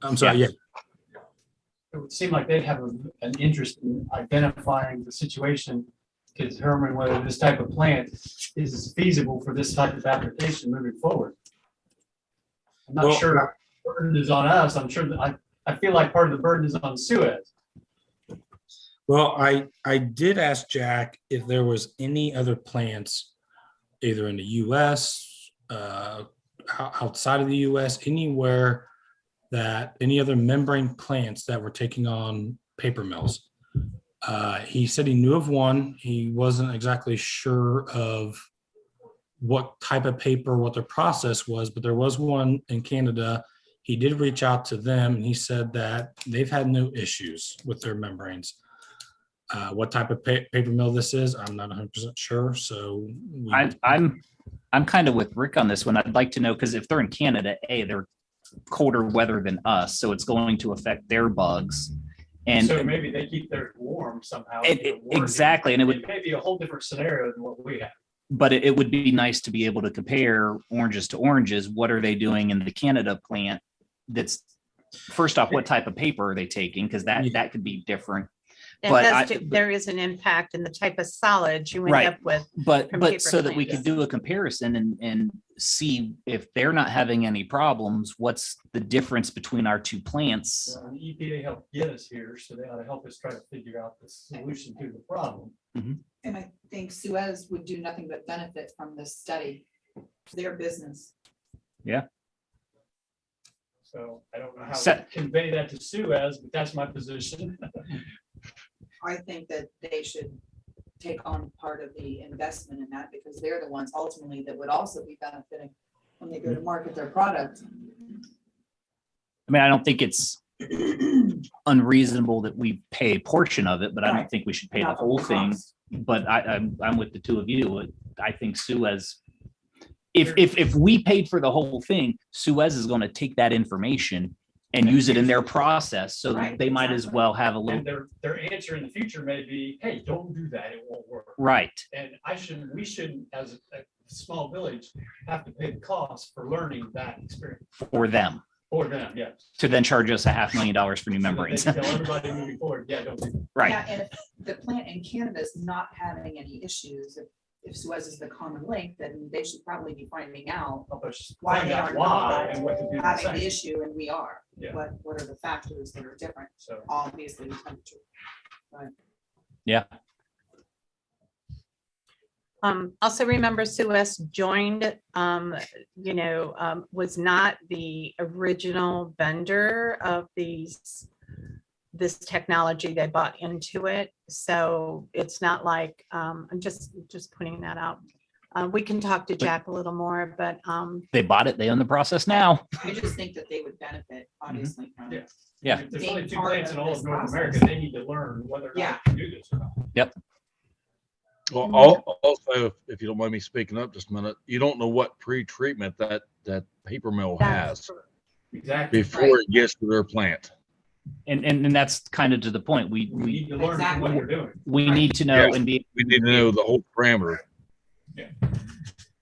I'm sorry. Yeah. It would seem like they'd have an interest in identifying the situation to determine whether this type of plant is feasible for this type of application moving forward. I'm not sure the burden is on us. I'm sure that I feel like part of the burden is on Suez. Well, I did ask Jack if there was any other plants, either in the US, outside of the US, anywhere that any other membrane plants that were taking on paper mills. He said he knew of one. He wasn't exactly sure of what type of paper, what their process was, but there was one in Canada. He did reach out to them and he said that they've had no issues with their membranes. What type of paper mill this is, I'm not 100% sure. So I'm kind of with Rick on this one. I'd like to know, because if they're in Canada, they're colder weather than us, so it's going to affect their bugs. And So maybe they keep theirs warm somehow. exactly, and it would may be a whole different scenario than what we have. but it would be nice to be able to compare oranges to oranges. What are they doing in the Canada plant? That's first off, what type of paper are they taking? Because that could be different. There is an impact in the type of solids you end Right. up with. But from paper so that we plants. could do a comparison and see if they're not having any problems, what's the difference between our two plants? The EPA helped get us here, so they ought to help us try to figure out the solution to the problem. And I think Suez would do nothing but benefit from this study. It's their business. So I don't know how So- to convey that to Suez, but that's my position. I think that they should take on part of the investment in that because they're the ones ultimately that would also be benefiting when they go to market their product. I mean, I don't think it's unreasonable that we pay a portion of it, but I don't Right. think we should pay the Not the whole whole thing. cost. But I'm with the two of you. I think Suez, if we paid for the whole thing, Suez is going to take that information and use it in their process. So Right, they might as exactly. well have a And little, their answer in the future may be, hey, don't do that, it won't work. right. And we shouldn't, as a small village, have to pay the cost for learning that experience For them for them, yes. to then charge us $500,000 for new So that they membranes. can Tell everybody moving forward, yeah, don't do that. Right. Yeah, and if the plant in Canada is not having any issues, if Suez is the common link, then they should probably be finding out Help us Why find they out are why not and what to do. having the next. issue and we are. Yeah. What are the factors that are different? So, Obviously, the temperature. Yeah. Also remember Suez joined, was not the original vendor of this technology. They bought into it. So it's not like, I'm just putting that out. We can talk to Jack a little more, but They bought it. They own the process now. I just think that they would benefit, obviously, from Yeah. it. Yeah. if there's Being only two part plants in of all this of North process. America, they need to learn whether or Yeah. not they can do this or not. Well, also, if you don't mind me speaking up just a minute, you don't know what pre-treatment that paper mill has Exactly. before it gets to their plant. And that's kind of to the point. We need to learn from what Exactly. we're doing. We need to know Yeah. and be, We need to know the whole parameter.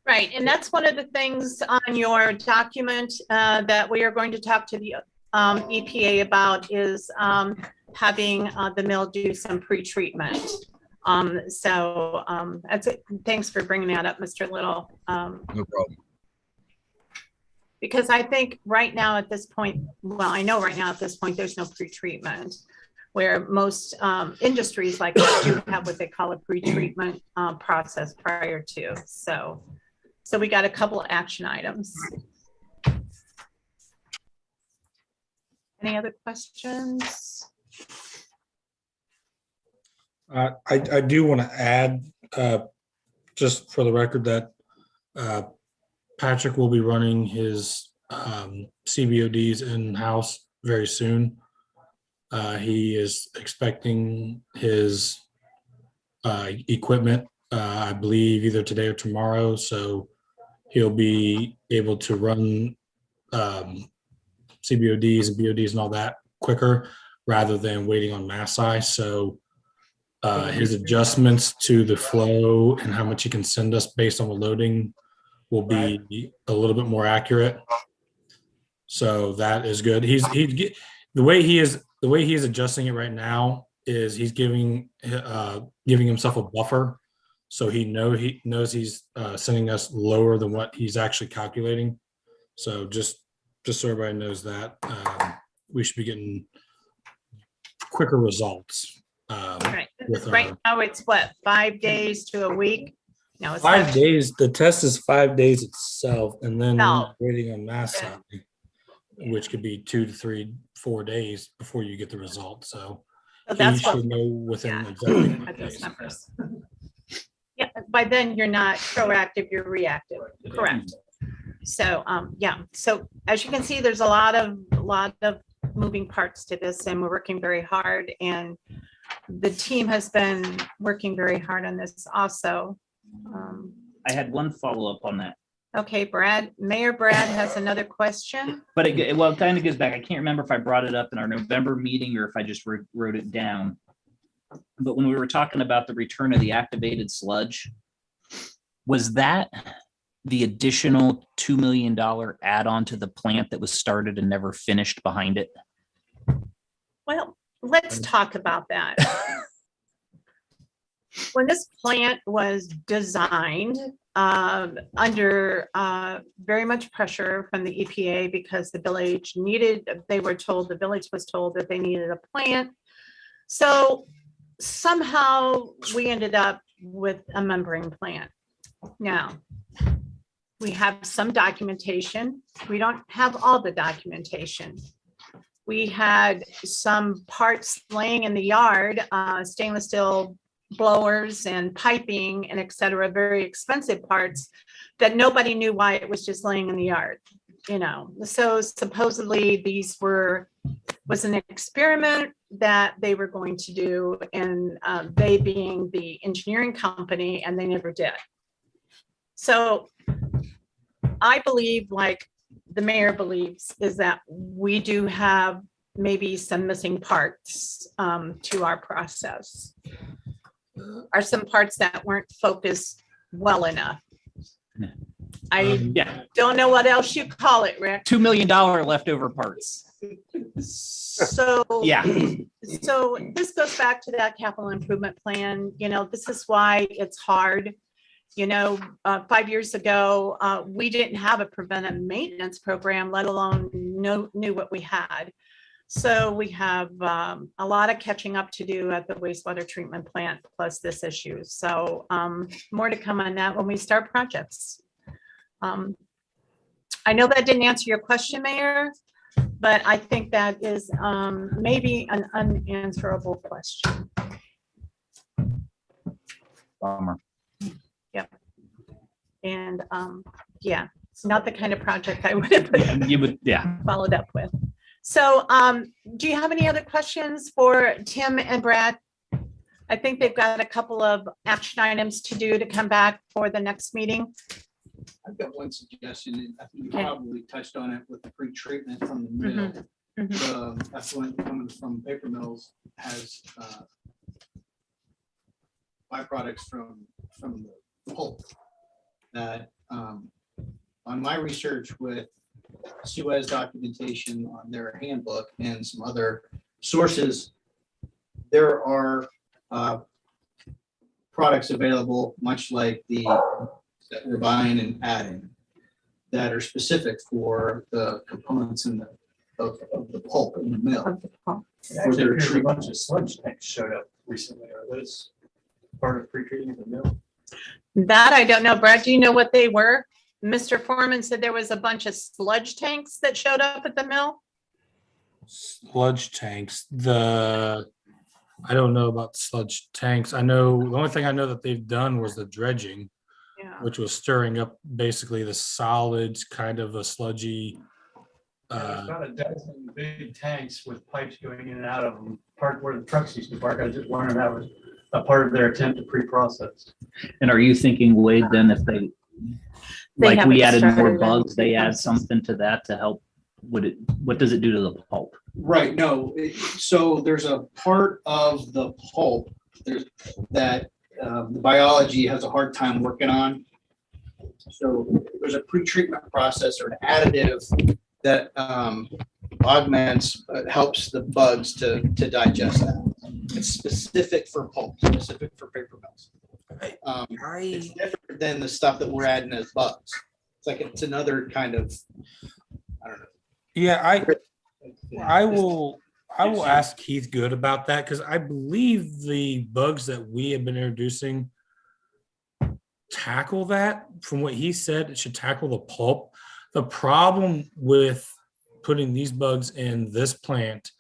right, and that's one of the things on your document that we are going to talk to the EPA about is having the mill do some pre-treatment. That's it. Thanks for bringing that up, Mr. Little. No problem. Because I think right now at this point, well, I know right now at this point, there's no pre-treatment. Where most industries like us do have what they call a pre-treatment process prior to. So we got a couple of action items. Any other questions? I do want to add, just for the record, that Patrick will be running his CBODs in-house very soon. He is expecting his equipment, I believe, either today or tomorrow. So he'll be able to run CBODs and BODs and all that quicker rather than waiting on MassEye. So his adjustments to the flow and how much he can send us based on the loading will be a little bit more accurate. So that is good. The way he is adjusting it right now is he's giving himself a buffer, so he knows he's sending us lower than what he's actually calculating. So just so everybody knows that we should be getting quicker results Right. with Right now, it's what, 5 days to a week? No, it's 5 not. days. The test is 5 days itself, and then No. waiting on mass Yeah. signing, which could be 2 to 3, 4 days before you get the result. So So he that's what, should know within yeah. exactly at 5 those days. numbers. Yeah, by then you're not proactive, you're reactive, correct. So, yeah, so as you can see, there's a lot of moving parts to this, and we're working very hard, and the team has been working very hard on this also. I had one follow-up on that, Okay, Mayor Brad has another question. but it kind of goes back. I can't remember if I brought it up in our November meeting or if I just wrote it down. But when we were talking about the return of the activated sludge, was that the additional $2 million add-on to the plant that was started and never finished behind it? Well, let's talk about that. When this plant was designed under very much pressure from the EPA because the village the village was told that they needed a plant. So somehow we ended up with a membrane plant. Now, we have some documentation. We don't have all the documentation. We had some parts laying in the yard, stainless steel blowers and piping and et cetera, very expensive parts that nobody knew why it was just laying in the yard, you know. So supposedly these was an experiment that they were going to do, and they being the engineering company, and they never did. So I believe, like the mayor believes, is that we do have maybe some missing parts to our process. Are some parts that weren't focused well enough. I Yeah, don't know what else you call it, Rick. $2 million leftover parts. So Yeah, so this goes back to that capital improvement plan. You know, this is why it's hard. You know, 5 years ago, we didn't have a preventive maintenance program, let alone knew what we had. So we have a lot of catching up to do at the wastewater treatment plant, plus this issue. So more to come on that when we start projects. I know that didn't answer your question, Mayor, but I think that is maybe an unanswerable question. bummer. And yeah, it's not the kind of project I would have You would, yeah. followed up with. So do you have any other questions for Tim and Brad? I think they've got a couple of action items to do to come back for the next meeting. I've got one suggestion, and I think you Okay. probably touched on it with the pre-treatment from the mill. The effluent coming from paper mills has byproducts from the pulp. That on my research with Suez documentation on their handbook and some other sources, there are products available, much like the that we're buying and adding, that are specific for the components in the of the pulp in the mill. For their Actually, a treatment. bunch of sludge tanks showed up recently. Are those part of pre-treating the mill? That I don't know. Brad, do you know what they were? Mr. Foreman said there was a bunch of sludge tanks that showed up at the mill. Sludge tanks. I don't know about sludge tanks. I know the only thing I know that they've done was the dredging, Yeah. which was stirring up basically the solids, kind of a sludgy. There's about a dozen big tanks with pipes going in and out of them, parked where the trucks used to park. I was just wondering if that was a part of their attempt to pre-process. And are you thinking, Wade, then if they like haven't we added more started bugs, they add pre-process. something to that to help? What does it do to the pulp? Right, no, so there's a part of the pulp that the biology has a hard time working on. So there's a pre-treatment process or an additive that augments, helps the bugs to digest that. It's specific for pulp, specific for paper mills. It's different than the stuff that we're adding as bugs. It's like, it's another kind of, I don't know. Yeah, I will I will ask Keith Good about that because I believe the bugs that we have been introducing tackle that. From what he said, it should tackle the pulp. The problem with putting these bugs in this plant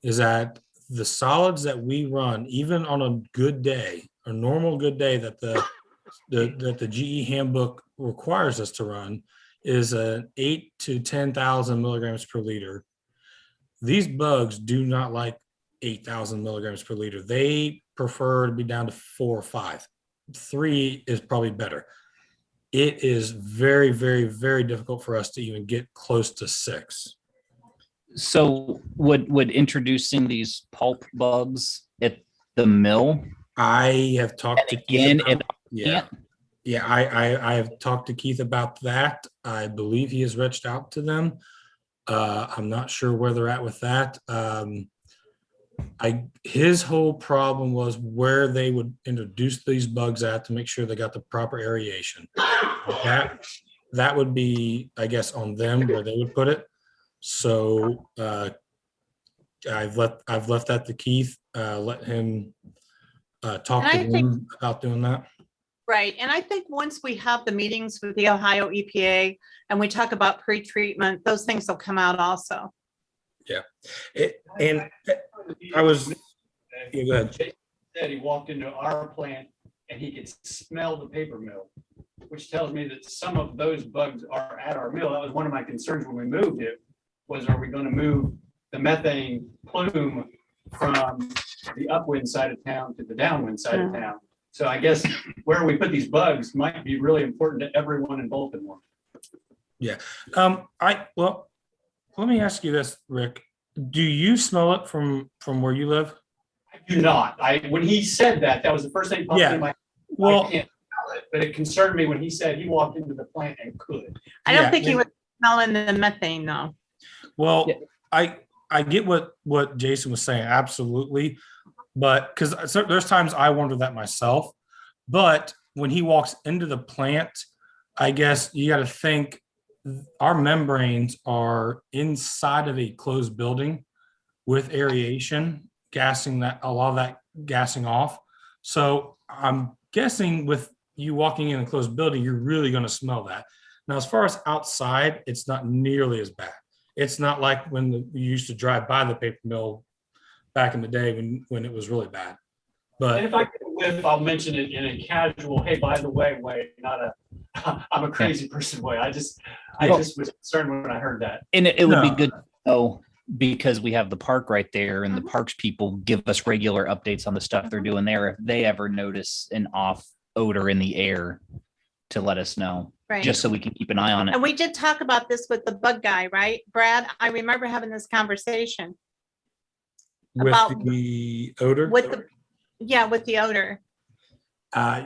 is that the solids that we run, even on a good day, a normal good day that the GE handbook requires us to run, is an 8 to 10,000 milligrams per liter. These bugs do not like 8,000 milligrams per liter. They prefer to be down to 4 or 5. 3 is probably better. It is very, very, very difficult for us to even get close to 6. So would introducing these pulp bugs at the mill? I have talked to Again, Keith about, I have talked to Keith about that. I believe he has reached out to them. I'm not sure where they're at with that. His whole problem was where they would introduce these bugs at to make sure they got the proper aeration. That would be, I guess, on them where they would put it. So I've left that to Keith. Let him talk to them about doing that. Right, and I think once we have the meetings with the Ohio EPA and we talk about pre-treatment, those things will come out also. Yeah, I was. Yeah, go ahead. Jay said he walked into our plant and he could smell the paper mill, which tells me that some of those bugs are at our mill. That was one of my concerns when we moved it, was are we going to move the methane plume from the upwind side of town to the downwind side of town? So I guess where we put these bugs might be really important to everyone in Baltimore. Yeah. Well, let me ask you this, Rick. Do you smell it from where you live? I do not. When he said that, that was the first thing that popped in my. Well, I can't smell it, but it concerned me when he said he walked into the plant and could. I don't think he was smelling the methane though. Well, I get what Jason was saying, absolutely. But because there's times I wonder that myself. But when he walks into the plant, I guess you got to think our membranes are inside of a closed building with aeration, gassing that, a lot of that gassing off. So I'm guessing with you walking in a closed building, you're really going to smell that. Now, as far as outside, it's not nearly as bad. It's not like when you used to drive by the paper mill back in the day when it was really bad. But and if I get a whiff, I'll mention it in a casual, hey, by the way, not a, I'm a crazy person way. I just was concerned when I heard that. And it would be good to know, because we have the park right there and the parks people give us regular updates on the stuff they're doing there. If they ever notice an off odor in the air, to let us know, Right. just so we can keep an eye on it. And we did talk about this with the bug guy, right? Brad, I remember having this conversation. with About the odor? with the odor.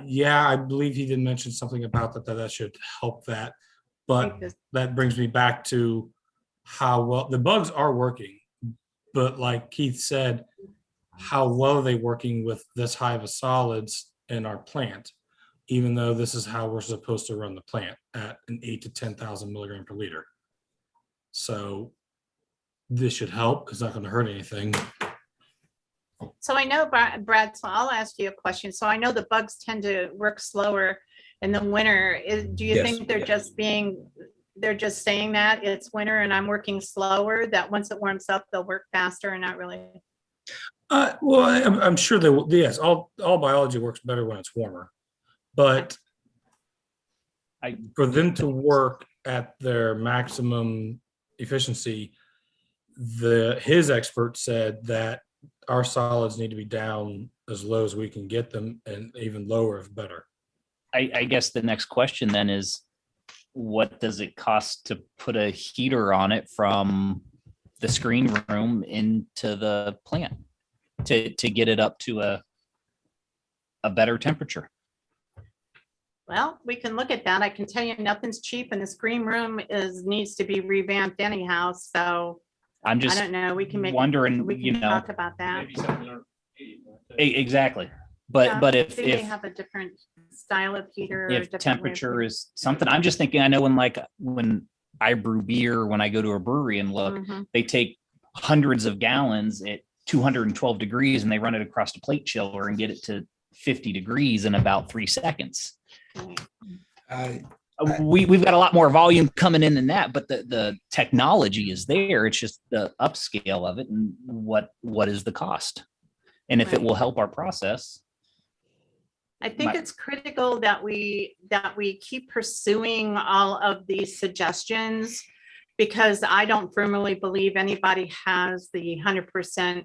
Yeah, I believe he did mention something about that should help that. But Like this. that brings me back to how well the bugs are working. But like Keith said, how well are they working with this high of a solids in our plant, even though this is how we're supposed to run the plant at an 8 to 10,000 milligram per liter. So this should help. It's not going to hurt anything. So I know, Brad, so I'll ask you a question. So I know the bugs tend to work slower in the winter. Do you Yes. think they're just saying that it's winter and I'm working slower, that once it warms up, they'll work faster and not really? Well, I'm sure they will. Yes, all biology works better when it's warmer. But for them to work at their maximum efficiency, his expert said that our solids need to be down as low as we can get them, and even lower if better. I guess the next question then is, what does it cost to put a heater on it from the screen room into the plant to get it up to a better temperature? Well, we can look at that. I can tell you nothing's cheap and the screen room needs to be revamped anyhow. So I'm I just don't know. We can wondering, we can talk about that. Maybe something or- exactly. Yeah, But if they have a different style of heater. or if different way of temperature is something, I'm just thinking, I know when I brew beer, when I go to a brewery and look, Mhm. they take hundreds of gallons at 212 degrees and they run it across a plate chiller and get it to 50 degrees in about 3 seconds. We've got a lot more volume coming in than that, but the technology is there. It's just the upscale of it and what is the cost, and if it will help our process. I think it's critical that we keep pursuing all of these suggestions, because I don't firmly believe anybody has the 100%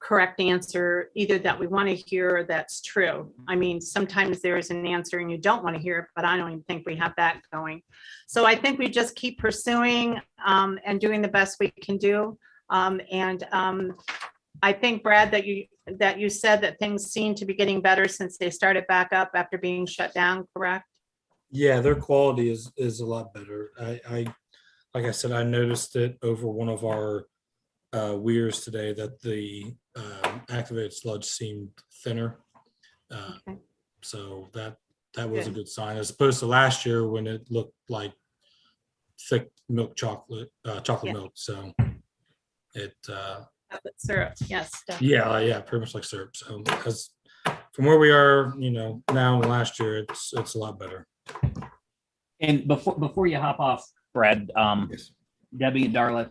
correct answer, either that we want to hear or that's true. I mean, sometimes there is an answer and you don't want to hear it, but I don't even think we have that going. So I think we just keep pursuing and doing the best we can do. I think, Brad, that you said that things seem to be getting better since they started back up after being shut down, correct? Yeah, their quality is a lot better. I like I said, I noticed it over one of our weirs today that the activated sludge seemed thinner. Okay. So that was a good sign, as opposed to last year when it looked like thick milk chocolate milk. So it Syrup, yes. Definitely. yeah, pretty much like syrup. So because from where we are, now and last year, it's a lot better. And before you hop off, Brad, Yes. Debbie and Darla,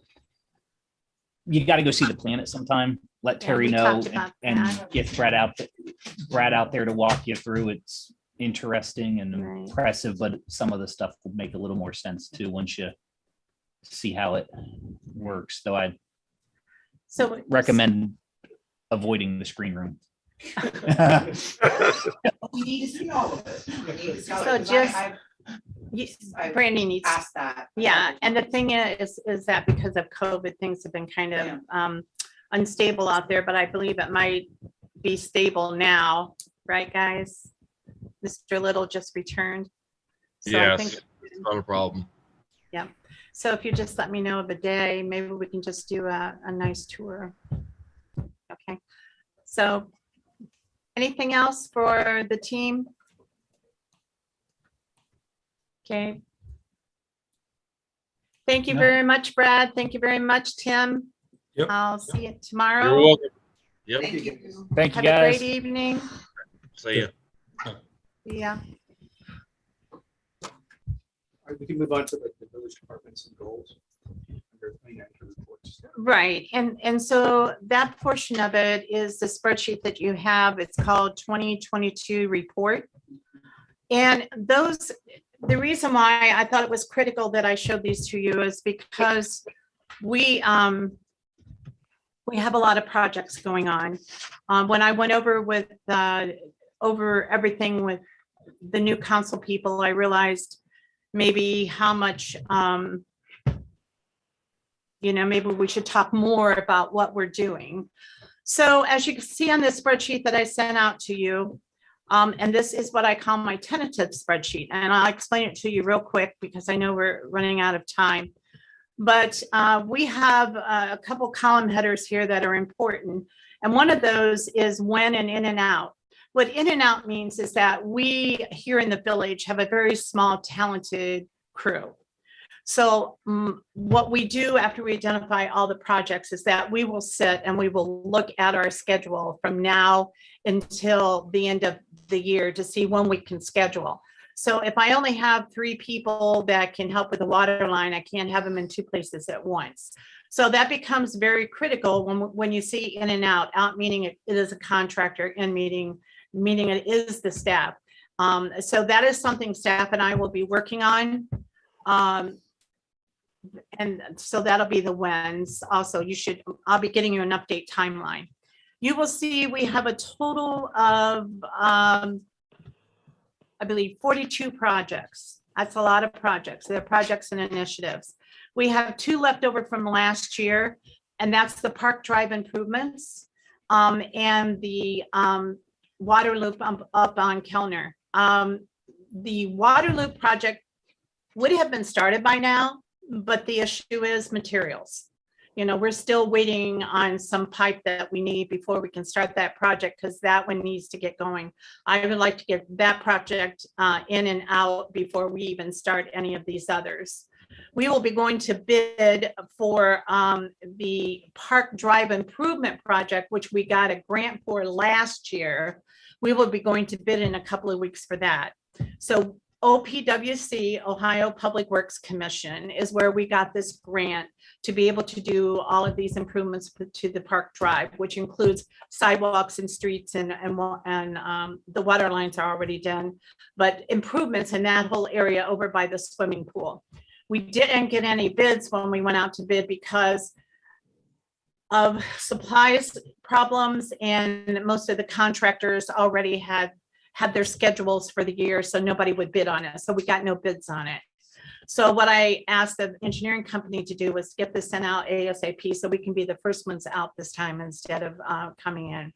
you got to go see the plant sometime. Let Terry we know talked about and that. get Brad out there to walk you through. It's interesting and Right. impressive, but some of the stuff will make a little more sense too once you see how it works. Though I So recommend avoiding the screen room. We need to see all of it. We need to see all of So it, 'cause just- I've Brandy needs, asked that. yeah, and the thing is that because of COVID, things have been kind of unstable out there, but I believe it might be stable now, right, guys? Mr. Little just returned. So I think, Yes, not a problem. so if you just let me know of a day, maybe we can just do a nice tour. Okay, so anything else for the team? Okay. Thank you No. very much, Brad. Thank you very much, Tim. Yep. I'll see you You're tomorrow. welcome. Yep, Thank you. Thank you, Have a great guys. evening. see ya. Yeah. All right, we can move on to the village departments and goals. Under financial reports. Right, and so that portion of it is the spreadsheet that you have. It's called 2022 report. And the reason why I thought it was critical that I showed these to you is because we have a lot of projects going on. When I went over over everything with the new council people, I realized maybe how much maybe we should talk more about what we're doing. So as you can see on this spreadsheet that I sent out to you, and this is what I call my tentative spreadsheet, and I'll explain it to you real quick because I know we're running out of time. But we have a couple column headers here that are important. And one of those is when and in and out. What in and out means is that we here in the village have a very small, talented crew. So what we do after we identify all the projects is that we will sit and we will look at our schedule from now until the end of the year to see when we can schedule. So if I only have 3 people that can help with the water line, I can't have them in 2 places at once. So that becomes very critical when you see in and out meaning it is a contractor, in meaning it is the staff. So that is something staff and I will be working on. And so that'll be the wins. Also, I'll be getting you an update timeline. You will see we have a total of, I believe 42 projects. That's a lot of projects. They're projects and initiatives. We have 2 left over from last year, and that's the Park Drive improvements and the water loop up on Kellner. The water loop project would have been started by now, but the issue is materials. We're still waiting on some pipe that we need before we can start that project because that one needs to get going. I would like to get that project in and out before we even start any of these others. we will be going to bid for the Park Drive Improvement Project, which we got a grant for last year. We will be going to bid in a couple of weeks for that. So OPWC, Ohio Public Works Commission, is where we got this grant to be able to do all of these improvements to the Park Drive, which includes sidewalks and streets and the water lines are already done, but improvements in that whole area over by the swimming pool. We didn't get any bids when we went out to bid because of supplies problems, and most of the contractors already had their schedules for the year, so nobody would bid on it. So we got no bids on it. So what I asked the engineering company to do was get this sent out ASAP so we can be the first ones out this time instead of coming in.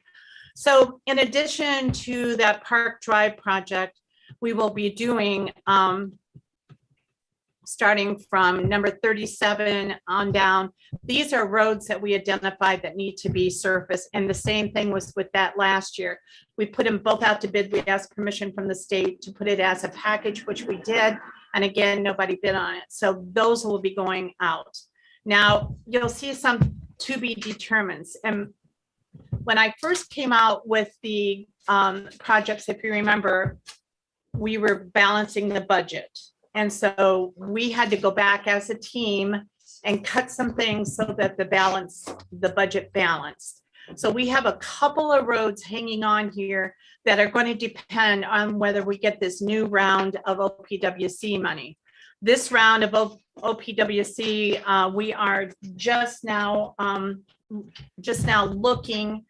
So in addition to that Park Drive project, we will be doing starting from number 37 on down. These are roads that we identified that need to be surfaced. And the same thing was with that last year. We put them both out to bid. We asked permission from the state to put it as a package, which we did. And again, nobody bid on it. So those will be going out. Now you'll see some to be determined. And when I first came out with the projects, if you remember, we were balancing the budget. And so we had to go back as a team and cut some things so that the budget balanced. So we have a couple of roads hanging on here that are going to depend on whether we get this new round of OPWC money. This round of OPWC, we are just now looking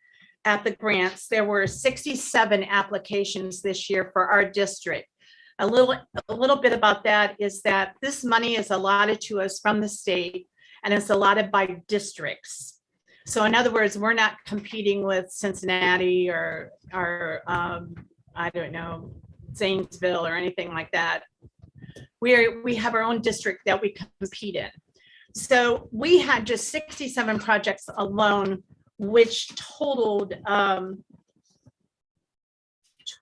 at the grants. There were 67 applications this year for our district. A little bit about that is that this money is allotted to us from the state and it's allotted by districts. So in other words, we're not competing with Cincinnati or I don't know, Zanesville or anything like that. We have our own district that we compete in. So we had just 67 projects alone, which totaled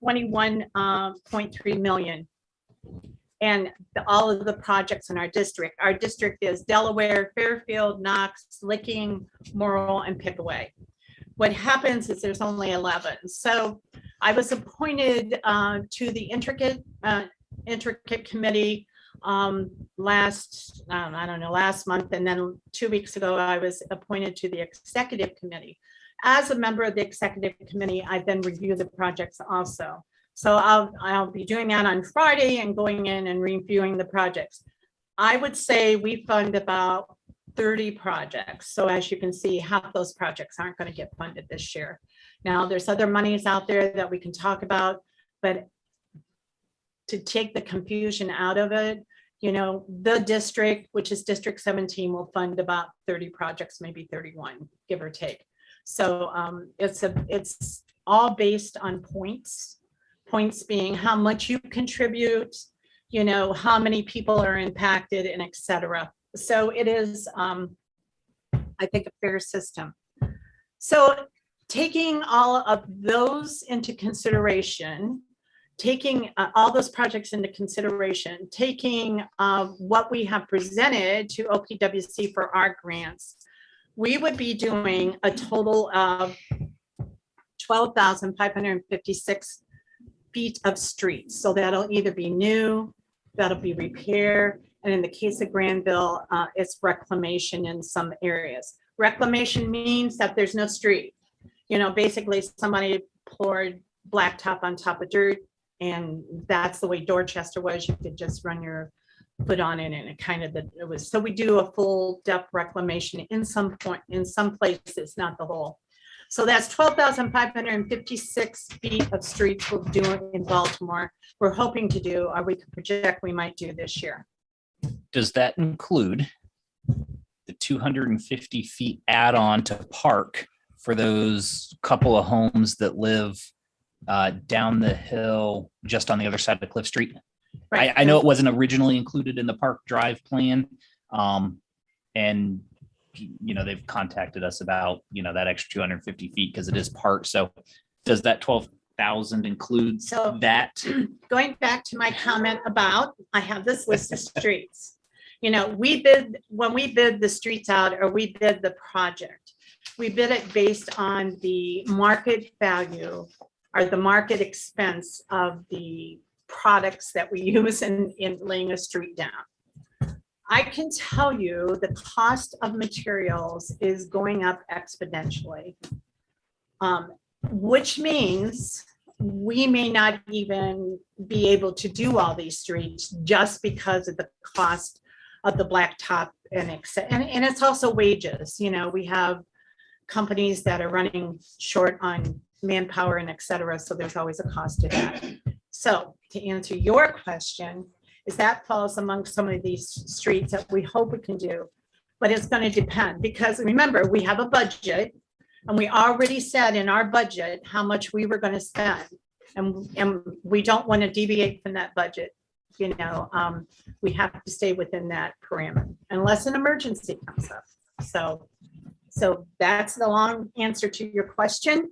21.3 million. And all of the projects in our district is Delaware, Fairfield, Knox, Licking, Morrill, and Pickaway. What happens is there's only 11. So I was appointed to the intricate committee last month, and then 2 weeks ago I was appointed to the executive committee. As a member of the executive committee, I then review the projects also. So I'll be doing that on Friday and going in and reviewing the projects. I would say we fund about 30 projects. So as you can see, half those projects aren't going to get funded this year. Now there's other monies out there that we can talk about, but to take the confusion out of it, you know, the district, which is District 17, will fund about 30 projects, maybe 31, give or take. So it's all based on points being how much you contribute, you know, how many people are impacted, and et cetera. So it is, I think, a fair system. So taking all of those into consideration, taking all those projects into consideration, taking what we have presented to OPWC for our grants, we would be doing a total of 12,556 feet of streets. So that'll either be new, that'll be repair, and in the case of Granville, it's reclamation in some areas. Reclamation means that there's no street. You know, basically somebody poured blacktop on top of dirt, and that's the way Dorchester was. You could just run your foot on it, and it was. So we do a full depth reclamation in some places, not the whole. So that's 12,556 feet of streets we'll do in Baltimore. We're hoping to do, or we can project we might do this year. Does that include the 250 feet add-on to park for those couple of homes that live down the hill just on the other side of Cliff Street? Right. I know it wasn't originally included in the Park Drive plan. And you know, they've contacted us about, you know, that extra 250 feet because it is park. So does that 12,000 include So that? Going back to my comment about, I have this list of streets. You know, when we bid the streets out or we bid the project, we bid it based on the market value or the market expense of the products that we use in laying a street down. I can tell you the cost of materials is going up exponentially, which means we may not even be able to do all these streets just because of the cost of the blacktop and it's also wages. You know, we have companies that are running short on manpower and et cetera. So there's always a cost to that. So to answer your question, is that falls among some of these streets that we hope we can do, but it's going to depend because remember, we have a budget and we already said in our budget how much we were going to spend. And we don't want to deviate from that budget. You know, we have to stay within that parameter unless an emergency comes up. So that's the long answer to your question.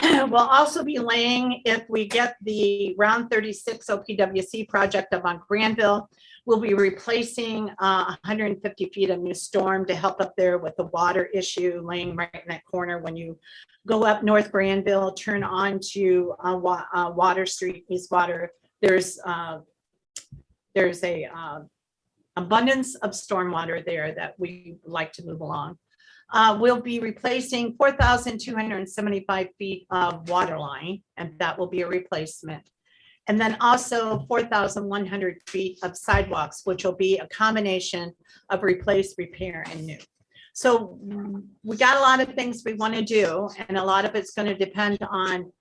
We'll also be laying, if we get the round 36 OPWC project up on Granville, we'll be replacing 150 feet of new storm to help up there with the water issue, laying right in that corner when you go up North Granville, turn on to Water Street, East Water. There's a abundance of stormwater there that we like to move along. We'll be replacing 4,275 feet of water line, and that will be a replacement. And then also 4,100 feet of sidewalks, which will be a combination of replace, repair, and new. So we got a lot of things we want to do, and a lot of it's going to depend on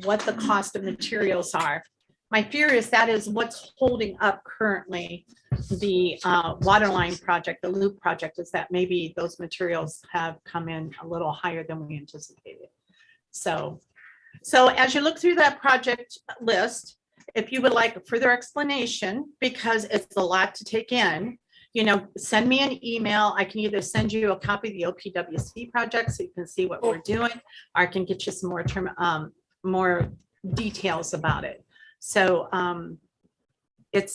what the cost of materials are. My fear is that is what's holding up currently the waterline project, the loop project, is that maybe those materials have come in a little higher than we anticipated. So as you look through that project list, if you would like a further explanation, because it's a lot to take in, you know, send me an email. I can either send you a copy of the OPWC project so you can see what we're doing, or I can get you some more details about it. So it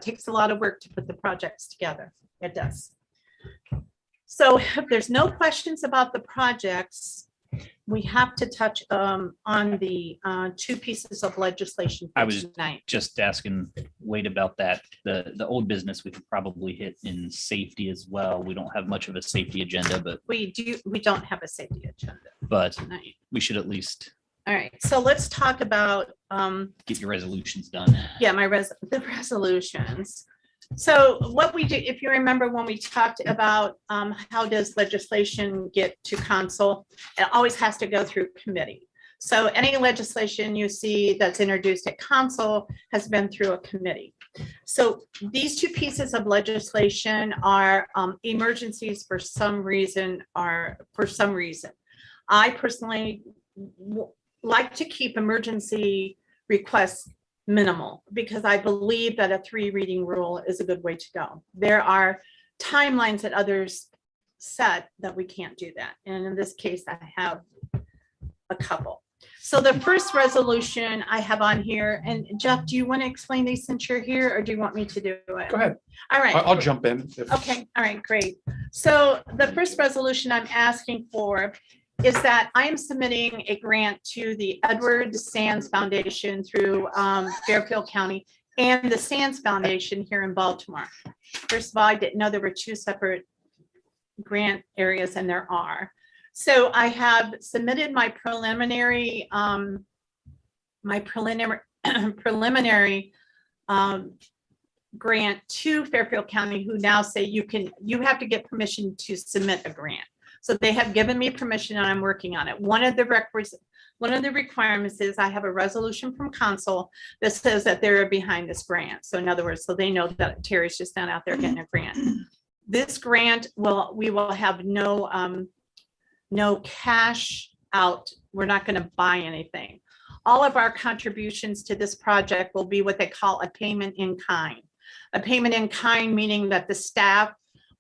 takes a lot of work to put the projects together. It does. So if there's no questions about the projects, we have to touch on the two pieces of legislation. I was tonight. just asking Wade about that. The old business we could probably hit in safety as well. We don't have much of a safety agenda, but We don't have a safety agenda but tonight. we should at least All right, so let's talk about get your resolutions done. yeah, the resolutions. So what we do, if you remember when we talked about how does legislation get to council, it always has to go through committee. So any legislation you see that's introduced at council has been through a committee. So these two pieces of legislation are emergencies for some reason. I personally like to keep emergency requests minimal because I believe that a 3 reading rule is a good way to go. There are timelines that others set that we can't do that. And in this case, I have a couple. So the first resolution I have on here, and Jeff, do you want to explain these since you're here, or do you want me to do it? Go ahead. All right. I'll jump in. Okay, all right, great. So the first resolution I'm asking for is that I am submitting a grant to the Edward Sands Foundation through Fairfield County and the Sands Foundation here in Baltimore. First of all, I didn't know there were 2 separate grant areas, and there are. So I have submitted my preliminary grant to Fairfield County, who now say you have to get permission to submit a grant. So they have given me permission and I'm working on it. One of the requirements is I have a resolution from Counsel that says that they're behind this grant. So in other words, so they know that Terry's just not out there getting a grant. This grant we will have no cash out. We're not going to buy anything. All of our contributions to this project will be what they call a payment in kind. A payment in kind, meaning that the staff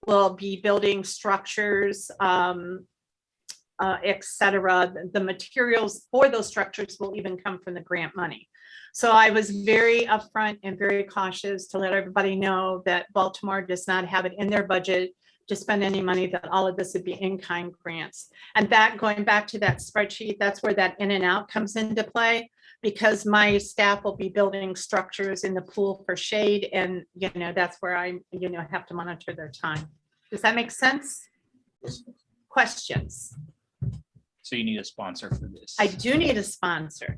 will be building structures, et cetera. The materials for those structures will even come from the grant money. So I was very upfront and very cautious to let everybody know that Baltimore does not have it in their budget to spend any money, that all of this would be in-kind grants. And that, going back to that spreadsheet, that's where that in and out comes into play, because my staff will be building structures in the pool for shade, and, you know, that's where I, you know, have to monitor their time. Does that make sense? Questions? So you need a sponsor for this. I do need a sponsor.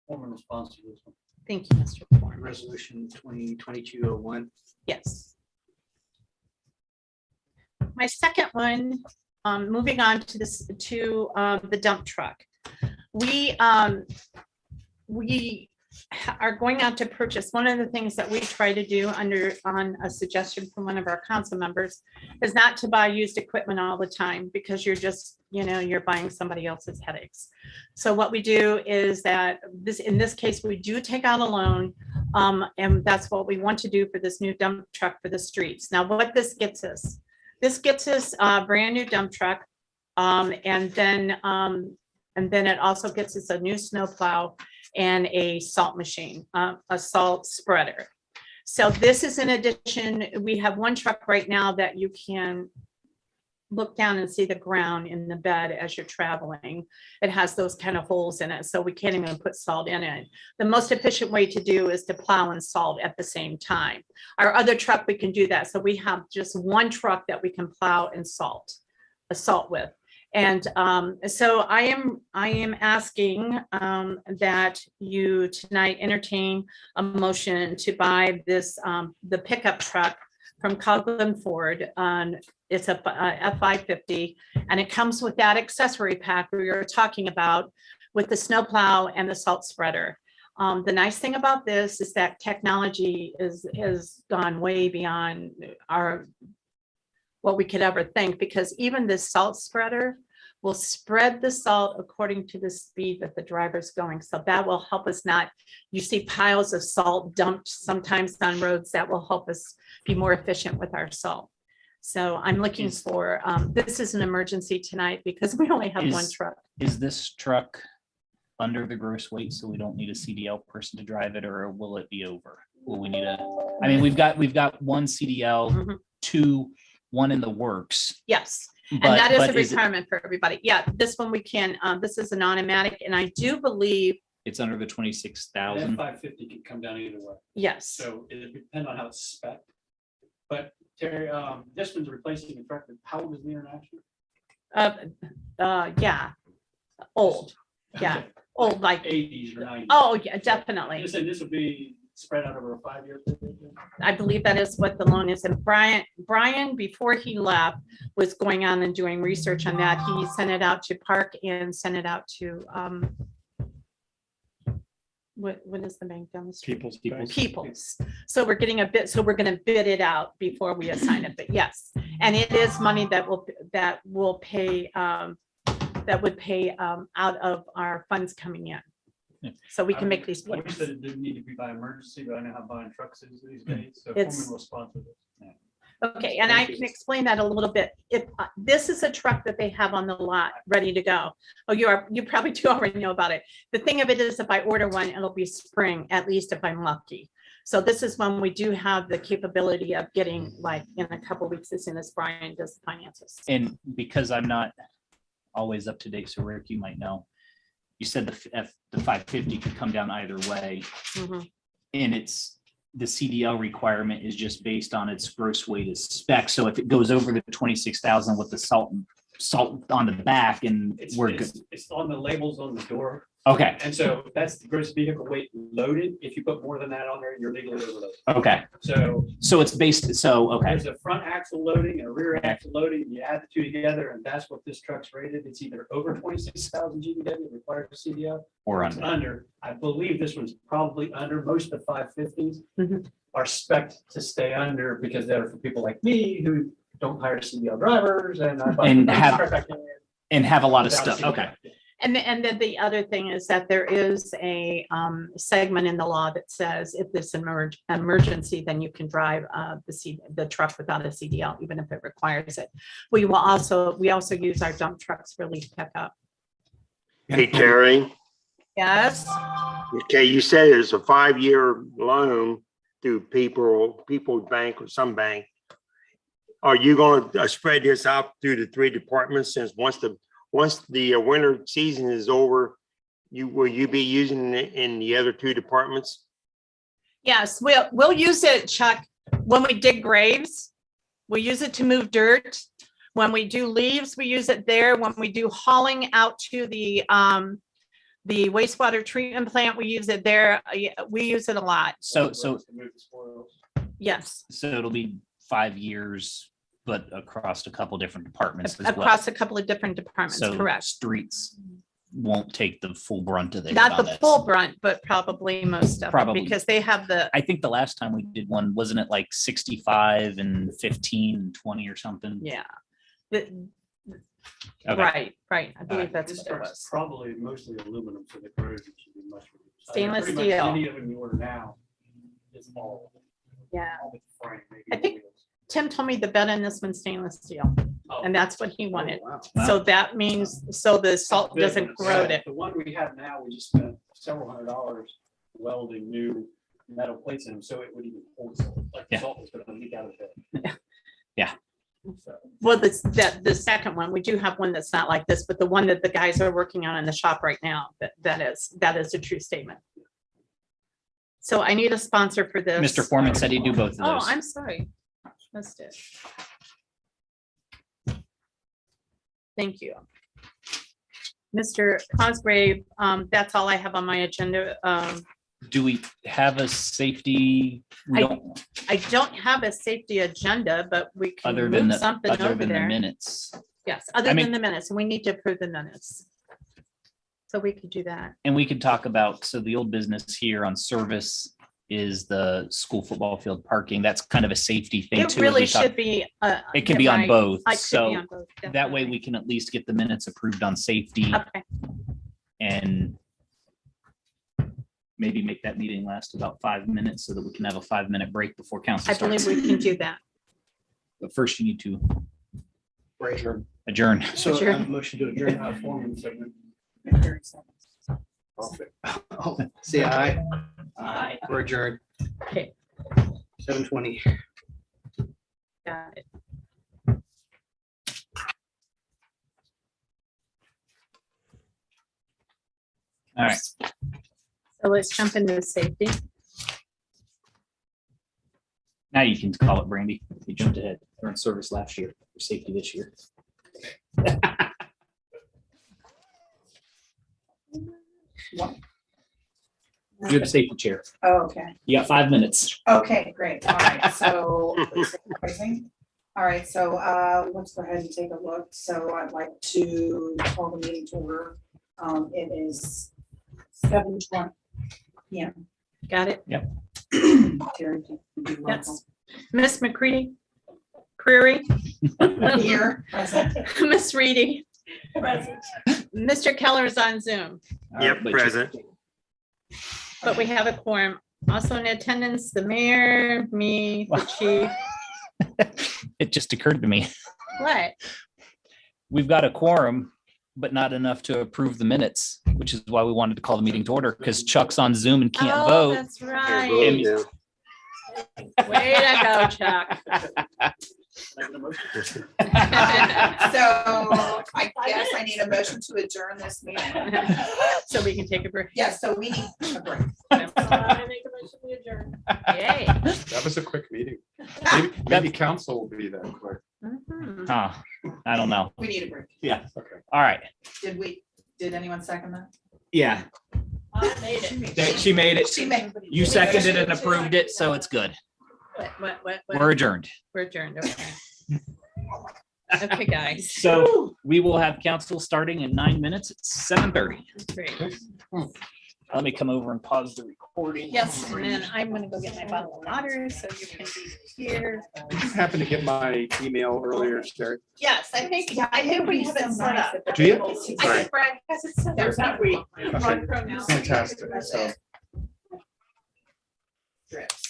Former response to this one. Thank you, Mr. Foreman. Resolution 2022-01. Yes. My second one, moving on to this, to the dump truck. We are going out to purchase. One of the things that we try to do on a suggestion from one of our council members is not to buy used equipment all the time, because you're just, you know, you're buying somebody else's headaches. So what we do is that in this case, we do take out a loan, and that's what we want to do for this new dump truck for the streets. Now, what this gets us a brand new dump truck, and then it also gets us a new snow plow and a salt machine, a salt spreader. So this is in addition. We have one truck right now that you can look down and see the ground in the bed as you're traveling. It has those kind of holes in it, so we can't even put salt in it. The most efficient way to do is to plow and salt at the same time. Our other truck, we can do that. So we have just one truck that we can plow and salt with. And so I am asking that you tonight entertain a motion to buy this, the pickup truck from Coughlin Ford. It's a F-550, and it comes with that accessory pack we were talking about, with the snowplow and the salt spreader. The nice thing about this is that technology has gone way beyond what we could ever think, because even this salt spreader will spread the salt according to the speed that the driver's going. So that will help us not, you see piles of salt dumped sometimes on roads, that will help us be more efficient with our salt. So I'm looking for, this is an emergency tonight because we only have one truck. Is this truck under the gross weight, so we don't need a CDL person to drive it, or will it be over? Will we need I mean, we've got one CDL, one in the works. Yes. And that is a requirement for everybody. Yeah, this one we can, this is an automatic, and I do believe it's under the 26,000. F-550 can come down either way. yes. So it depends on how it's spec. But Terry, this one's replacing the truck. How old is the International? Yeah, old. Yeah, Okay. old, like, 80s or 90s. oh, yeah, definitely. You said this will be spread out over a 5-year period? I believe that is what the loan is. And Brian, before he left, was going on and doing research on that. He sent it out to Park and sent it out to, what is the bank down the street? People's. So we're getting we're gonna bid it out before we assign it, but yes. And it is money that will pay, that would pay out of our funds coming in. So we can make these I wish payments. that it didn't need to be by emergency, but I know how buying trucks is these days. So It's- Foreman will sponsor this. Okay, and I can explain that a little bit. If this is a truck that they have on the lot, ready to go. Oh, you probably do already know about it. The thing of it is, if I order one, it'll be spring, at least if I'm lucky. So this is when we do have the capability of getting, like, in a couple weeks, as soon as Brian does the finances. And because I'm not always up to date, so Rick, you might know, you said the 550 could come down either way. Mhm. And the CDL requirement is just based on its gross weight as spec. So if it goes over the 26,000 with the salt on the back, and we're good. It's on the labels on the door. Okay, And so that's the gross vehicle weight loaded. If you put more than that on there, you're legally overloaded. okay. So it's based, okay. There's a front axle loading and a rear axle loading. You add the two together, and that's what this truck's rated. It's either over 26,000 GVW, requires a CDL, Or it's under. under. I believe this one's probably under. Most of 550s Mhm. are spec'd to stay under, because they're for people like me who don't hire CDL drivers and have a lot of stuff. Okay. And then the other thing is that there is a segment in the law that says if there's an emergency, then you can drive the truck without a CDL, even if it requires it. We also use our dump trucks for leaf pickup. Hey, Terry, Yes, Okay, you said it's a 5-year loan through People's Bank or some bank. Are you going to spread this out through the 3 departments since once the winter season is over, will you be using it in the other 2 departments? yes, we'll use it, Chuck, when we dig graves. We use it to move dirt. When we do leaves, we use it there. When we do hauling out to the wastewater treatment plant, we use it there. We use it a lot. So Yes, it'll be 5 years, but across a couple different departments as well. across a couple of different departments, So correct. streets won't take the full brunt of it. Not on the this. full brunt, but probably most of it, Probably. because they have the, I think the last time we did one, wasn't it like 65 and 15 and 20 or something? yeah. Okay. Right. I believe that's what it It's was. probably mostly aluminum, so the corrosion should be much. reduced. Stainless Pretty much steel. Any of them you order now is all. Yeah. all the frame, maybe I think- wheels. Tim told me the bed in this one's stainless steel, Oh. and that's what he wanted. Oh, wow. Wow. So that means, so the salt Good, doesn't but corrode it. The one we have now, we just spent several $100 welding new metal plates in them, so it would even hold salt. Like the Yeah. salt was gonna leak out of it. Yeah. So, Well, the second one, we do have one that's not like this, but the one that the guys are working on in the shop right now, that is a true statement. So I need a sponsor for this. Mr. Foreman said he'd do both of Oh, those. I'm sorry. Missed it. Thank you. Mr. Cosgrave, that's all I have on my agenda. Do we have a safety? We don't, I don't have a safety agenda, but we can other than move something other over than the there. minutes. Yes, other I mean- than the minutes, we need to approve the minutes. So we could do that. And we could talk about, so the old business here on service is the school football field parking. That's kind of a safety thing It too. as really we talk- should be. It can be on right. both. I could be So on both, that way definitely. we can at least get the minutes approved on safety Okay, and maybe make that meeting last about 5 minutes so that we can have a 5-minute break before council I believe starts. we can do that. But first you need to Right. adjourn. So Sure. motion to adjourn. Foreman segment. Oh, say aye. Aye. We're adjourned. Okay. 7:20. Got it. All right. So let's jump into safety. Now you can call it, Brandy. You jumped ahead. We're in service last year, for safety this year. You're the safety chair. Okay, You got 5 minutes. okay, great. All right, so. All right, so let's go ahead and take a look. So I'd like to call the meeting to order. It is 7:20 p.m. Got it? Terry, can you do roll Yes. call? Miss McCready? Creary? Here, present. Miss Reedy? Mr. Keller's on Zoom, Yep, But you- present. but we have a quorum. Also in attendance, the mayor, me, the chief. It just occurred to me. What? We've got a quorum, but not enough to approve the minutes, which is why we wanted to call the meeting to order because Chuck's on Zoom and can't Oh, vote. that's Vote, right. yeah. Way to go, Chuck. So I guess I need a motion to adjourn this meeting. So we can take a break. Yes, so we need a break. Yay. That was a quick meeting. Maybe council will be that quick. Mhm. Huh, I don't know. We need a break. Yeah. Okay. All right. Did anyone second that? Yeah. I made it. She made it. She made. You seconded and approved it, so it's good. What? We're adjourned. We're adjourned, okay. Okay, guys. So we will have council starting in 9 minutes. It's 7:30. Great. Let me come over and pause the recording. Yes, and then I'm gonna go get my bottle of water, so you can be here. I happened to get my email earlier, Sherry. Yes, I think we have it set up. Do you? I think Brad has it set up. There's that week. Okay. Fantastic. So Strips.